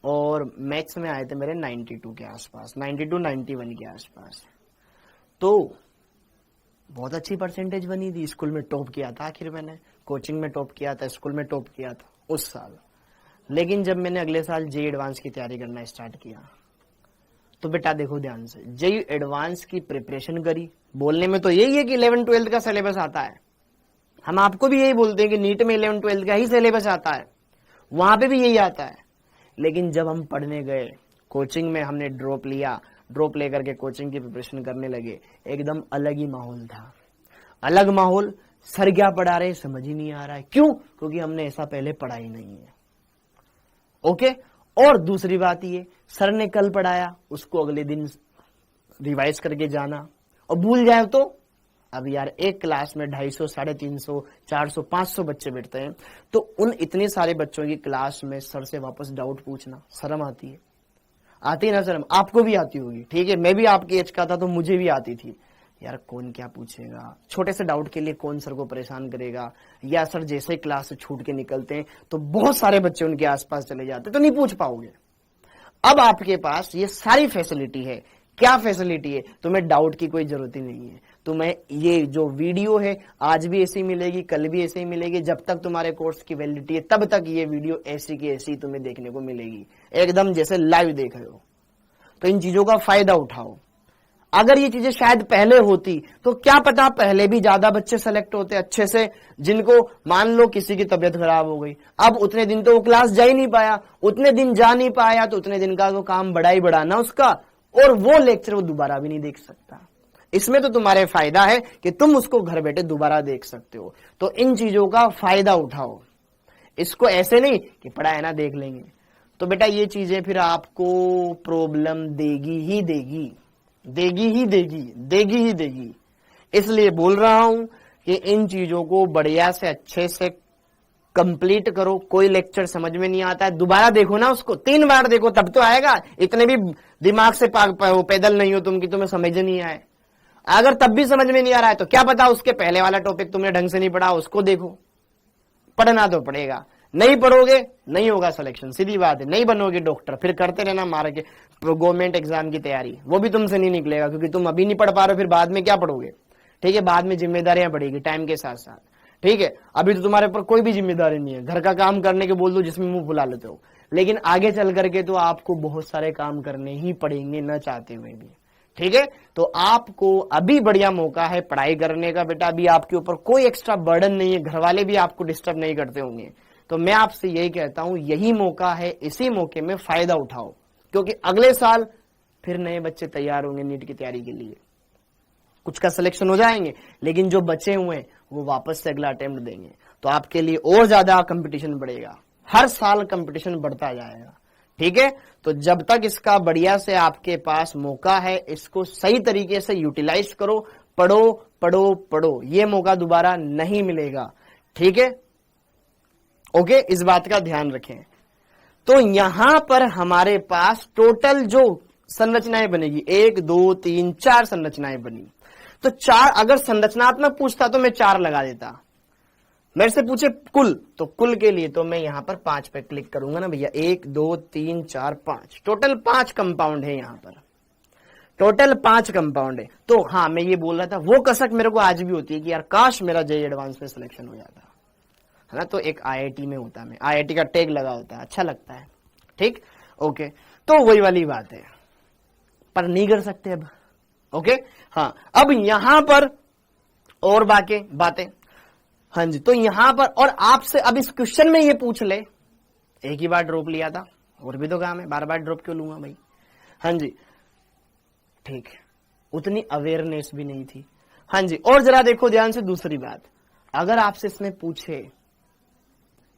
और मैथ्स में आए थे मेरे 92 के आसपास, 92-91 के आसपास। तो बहुत अच्छी परसेंटेज बनी थी। स्कूल में टॉप किया था, आखिर मैंने कोचिंग में टॉप किया था, स्कूल में टॉप किया था उस साल। लेकिन जब मैंने अगले साल जेईई एडवांस की तैयारी करना स्टार्ट किया, तो बेटा देखो ध्यान से, जेईई एडवांस की प्रिपरेशन करी। बोलने में तो यही है कि 11-12 का सिलेबस आता है, हम आपको भी यही बोलते हैं कि नीट में 11-12 का ही सिलेबस आता है, वहां पे भी यही आता है। लेकिन जब हम पढ़ने गए, कोचिंग में हमने ड्रॉप लिया, ड्रॉप लेकर के कोचिंग की प्रिपरेशन करने लगे, एकदम अलग ही माहौल था। अलग माहौल, सर क्या पढ़ा रहे समझ ही नहीं आ रहा है। क्यों? क्योंकि हमने ऐसा पहले पढ़ा ही नहीं है। ओके। और दूसरी बात ये, सर ने कल पढ़ाया उसको अगले दिन रिवाइज करके जाना, और भूल जाए तो अब यार एक क्लास में 250, 350, 400, 500 बच्चे बैठते हैं, तो उन इतने सारे बच्चों की क्लास में सर से वापस डाउट पूछना शर्म आती है। आती है ना शर्म? आपको भी आती होगी, ठीक है। मैं भी आपकी एज का था तो मुझे भी आती थी। यार कौन क्या पूछेगा, छोटे से डाउट के लिए कौन सर को परेशान करेगा, या सर जैसे क्लास से छूट के निकलते हैं तो बहुत सारे बच्चे उनके आसपास चले जाते, तो नहीं पूछ पाओगे। अब आपके पास ये सारी फैसिलिटी है। क्या फैसिलिटी है? तुम्हें डाउट की कोई जरूरत ही नहीं है। तुम्हें ये जो वीडियो है आज भी ऐसी मिलेगी, कल भी ऐसे ही मिलेगी, जब तक तुम्हारे कोर्स की वैलिडिटी है तब तक ये वीडियो ऐसी की ऐसी तुम्हें देखने को मिलेगी, एकदम जैसे लाइव देख रहे हो। तो इन चीजों का फायदा उठाओ। अगर ये चीजें शायद पहले होती तो क्या पता पहले भी ज्यादा बच्चे सेलेक्ट होते अच्छे से, जिनको मान लो किसी की तबीयत खराब हो गई, अब उतने दिन तो वो क्लास जा ही नहीं पाया, उतने दिन जा नहीं पाया तो उतने दिन का तो काम बड़ा ही बढ़ाना उसका, और वो लेक्चर वो दोबारा भी नहीं देख सकता। इसमें तो तुम्हारे फायदा है कि तुम उसको घर बैठे दोबारा देख सकते हो। तो इन चीजों का फायदा उठाओ, इसको ऐसे नहीं कि पढ़ा है ना देख लेंगे। तो बेटा ये चीजें फिर आपको प्रॉब्लम देगी ही देगी, देगी ही देगी, देगी ही देगी। इसलिए बोल रहा हूं कि इन चीजों को बढ़िया से अच्छे से कंप्लीट करो। कोई लेक्चर समझ में नहीं आता है, दोबारा देखो ना उसको, 3 बार देखो तब तो आएगा। इतने भी दिमाग से पैदल नहीं हो तुम कि तुम्हें समझ नहीं आए। अगर तब भी समझ में नहीं आ रहा है तो क्या पता उसके पहले वाला टॉपिक तुमने ढंग से नहीं पढ़ा, उसको देखो। पढ़ना तो पड़ेगा, नहीं पढ़ोगे नहीं होगा सिलेक्शन, सीधी बात है। नहीं बनोगे डॉक्टर, फिर करते रहना मार के गवर्नमेंट एग्जाम की तैयारी, वो भी तुमसे नहीं निकलेगा, क्योंकि तुम अभी नहीं पढ़ पा रहे हो, फिर बाद में क्या पढ़ोगे? ठीक है, बाद में जिम्मेदारियां बढ़ेगी टाइम के साथ साथ। ठीक है, अभी तो तुम्हारे ऊपर कोई भी जिम्मेदारी नहीं है, घर का काम करने के बोल दो जिसमें मुंह फुला लेते हो, लेकिन आगे चल करके तो आपको बहुत सारे काम करने ही पड़ेंगे न चाहते हुए भी। ठीक है, तो आपको अभी बढ़िया मौका है पढ़ाई करने का बेटा। अभी आपके ऊपर कोई एक्स्ट्रा बर्डन नहीं है, घर वाले भी आपको डिस्टर्ब नहीं करते होंगे। तो मैं आपसे यही कहता हूं, यही मौका है, इसी मौके में फायदा उठाओ, क्योंकि अगले साल फिर नए बच्चे तैयार होंगे नीट की तैयारी के लिए। कुछ का सिलेक्शन हो जाएंगे, लेकिन जो बचे हुए हैं वो वापस से अगला अटेम्प्ट देंगे, तो आपके लिए और ज्यादा कंपटीशन बढ़ेगा। हर साल कंपटीशन बढ़ता जाएगा। ठीक है, तो जब तक इसका बढ़िया से आपके पास मौका है, इसको सही तरीके से यूटिलाइज करो, पढ़ो पढ़ो पढ़ो, ये मौका दोबारा नहीं मिलेगा। ठीक है, ओके, इस बात का ध्यान रखें। तो यहां पर हमारे पास टोटल जो संरचनाएं बनेगी, 1 2 3 4 संरचनाएं बनी। तो 4 अगर संरचनात्मक पूछता तो मैं 4 लगा देता, मेरे से पूछे कुल, तो कुल के लिए तो मैं यहां पर 5 पे क्लिक करूंगा ना भैया। 1 2 3 4 5, टोटल 5 कंपाउंड है यहां पर, टोटल 5 कंपाउंड है। तो हाँ, मैं ये बोल रहा था, वो कसक मेरे को आज भी होती है कि यार काश मेरा जेईई एडवांस में सिलेक्शन हो जाता है ना, तो एक आईआईटी में होता, मैं आईआईटी का टैग लगा होता है, अच्छा लगता है। ठीक, ओके, तो वही वाली बात है, पर नहीं कर सकते अब। ओके, हाँ, अब यहां पर और बातें, हाँ जी, तो यहां पर और आपसे अब इस क्वेश्चन में ये पूछ ले, एक ही बार ड्रॉप लिया था, और भी तो काम है, बार बार ड्रॉप क्यों लूंगा भाई? हाँ जी, ठीक, उतनी अवेयरनेस भी नहीं थी। हाँ जी, और जरा देखो ध्यान से दूसरी बात, अगर आपसे इसमें पूछे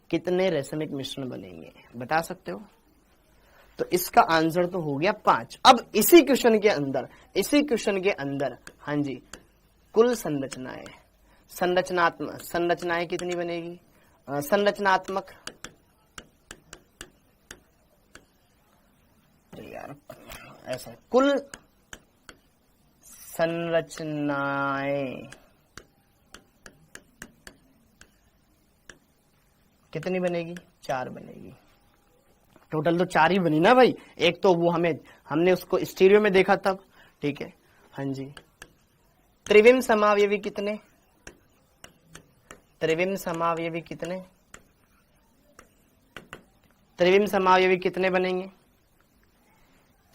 कितने रेशमिक मिश्रण बनेंगे, बता सकते हो? तो इसका आंसर तो हो गया 5। अब इसी क्वेश्चन के अंदर, हाँ जी, कुल संरचनाएं, संरचनाएं कितनी बनेगी? संरचनात्मक, यार ऐसा, कुल संरचनाएं कितनी बनेगी? 4 बनेगी। टोटल तो 4 ही बनी ना भाई, एक तो वो हमने उसको स्टीरियो में देखा तब, ठीक है। हाँ जी, त्रिविम समावयवी कितने? त्रिविम समावयवी कितने? त्रिविम समावयवी कितने बनेंगे?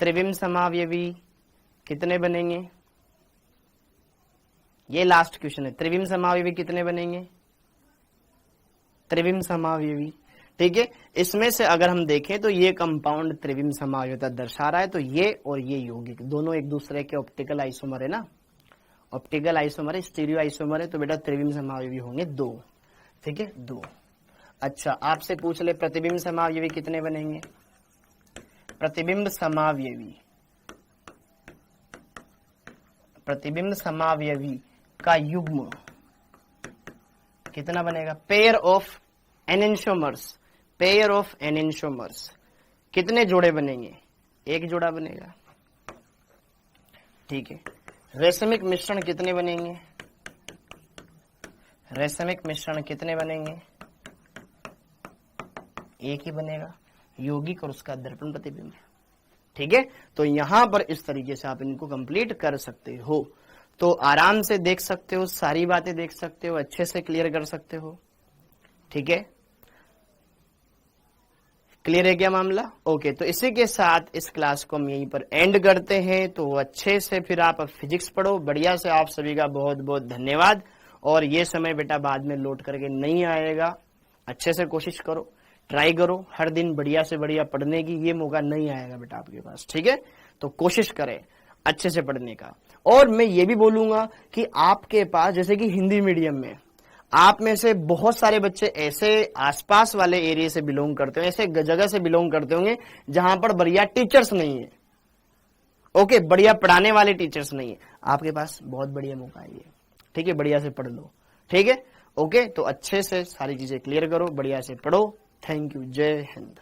त्रिविम समावयवी कितने बनेंगे? ये लास्ट क्वेश्चन है, त्रिविम समावयवी कितने बनेंगे? त्रिविम समावयवी, ठीक है। इसमें से अगर हम देखें तो ये कंपाउंड त्रिविम समावयवता दर्शा रहा है, तो ये और ये यौगिक दोनों एक दूसरे के ऑप्टिकल आइसोमर है ना, ऑप्टिकल आइसोमर है, स्टीरियो आइसोमर है, तो बेटा त्रिविम समावयवी होंगे 2, ठीक है, 2। अच्छा, आपसे पूछ ले प्रतिबिंब समावयवी कितने बनेंगे? प्रतिबिंब समावयवी, प्रतिबिंब समावयवी का युग्म कितना बनेगा? Pair of enantiomers, pair of enantiomers कितने जोड़े बनेंगे? 1 जोड़ा बनेगा, ठीक है। रेशमिक मिश्रण कितने बनेंगे? रेशमिक मिश्रण कितने बनेंगे? 1 ही बनेगा, यौगिक और उसका दर्पण प्रतिबिंब, ठीक है। तो यहां पर इस तरीके से आप इनको कंप्लीट कर सकते हो, तो आराम से देख सकते हो, सारी बातें देख सकते हो, अच्छे से क्लियर कर सकते हो, ठीक है। क्लियर है क्या मामला? ओके, तो इसी के साथ इस क्लास को हम यहीं पर एंड करते हैं। तो अच्छे से फिर आप फिजिक्स पढ़ो, बढ़िया से। आप सभी का बहुत बहुत धन्यवाद। और ये समय बेटा बाद में लोड करके नहीं आएगा, अच्छे से कोशिश करो, ट्राई करो हर दिन बढ़िया से बढ़िया पढ़ने की। ये मौका नहीं आएगा बेटा आपके पास, ठीक है। तो कोशिश करें अच्छे से पढ़ने का। और मैं ये भी बोलूंगा कि आपके पास, जैसे कि हिंदी मीडियम में आप में से बहुत सारे बच्चे ऐसे आसपास वाले एरिया से बिलोंग करते हो, ऐसे जगह से बिलोंग करते होंगे जहां पर बढ़िया टीचर्स नहीं है, ओके, बढ़िया पढ़ाने वाले टीचर्स नहीं है। आपके पास बहुत बढ़िया मौका है ये, ठीक है। बढ़िया से पढ़ लो, ठीक है, ओके। तो अच्छे से सारी चीजें क्लियर करो, बढ़िया से पढ़ो। थैंक यू, जय हिंद।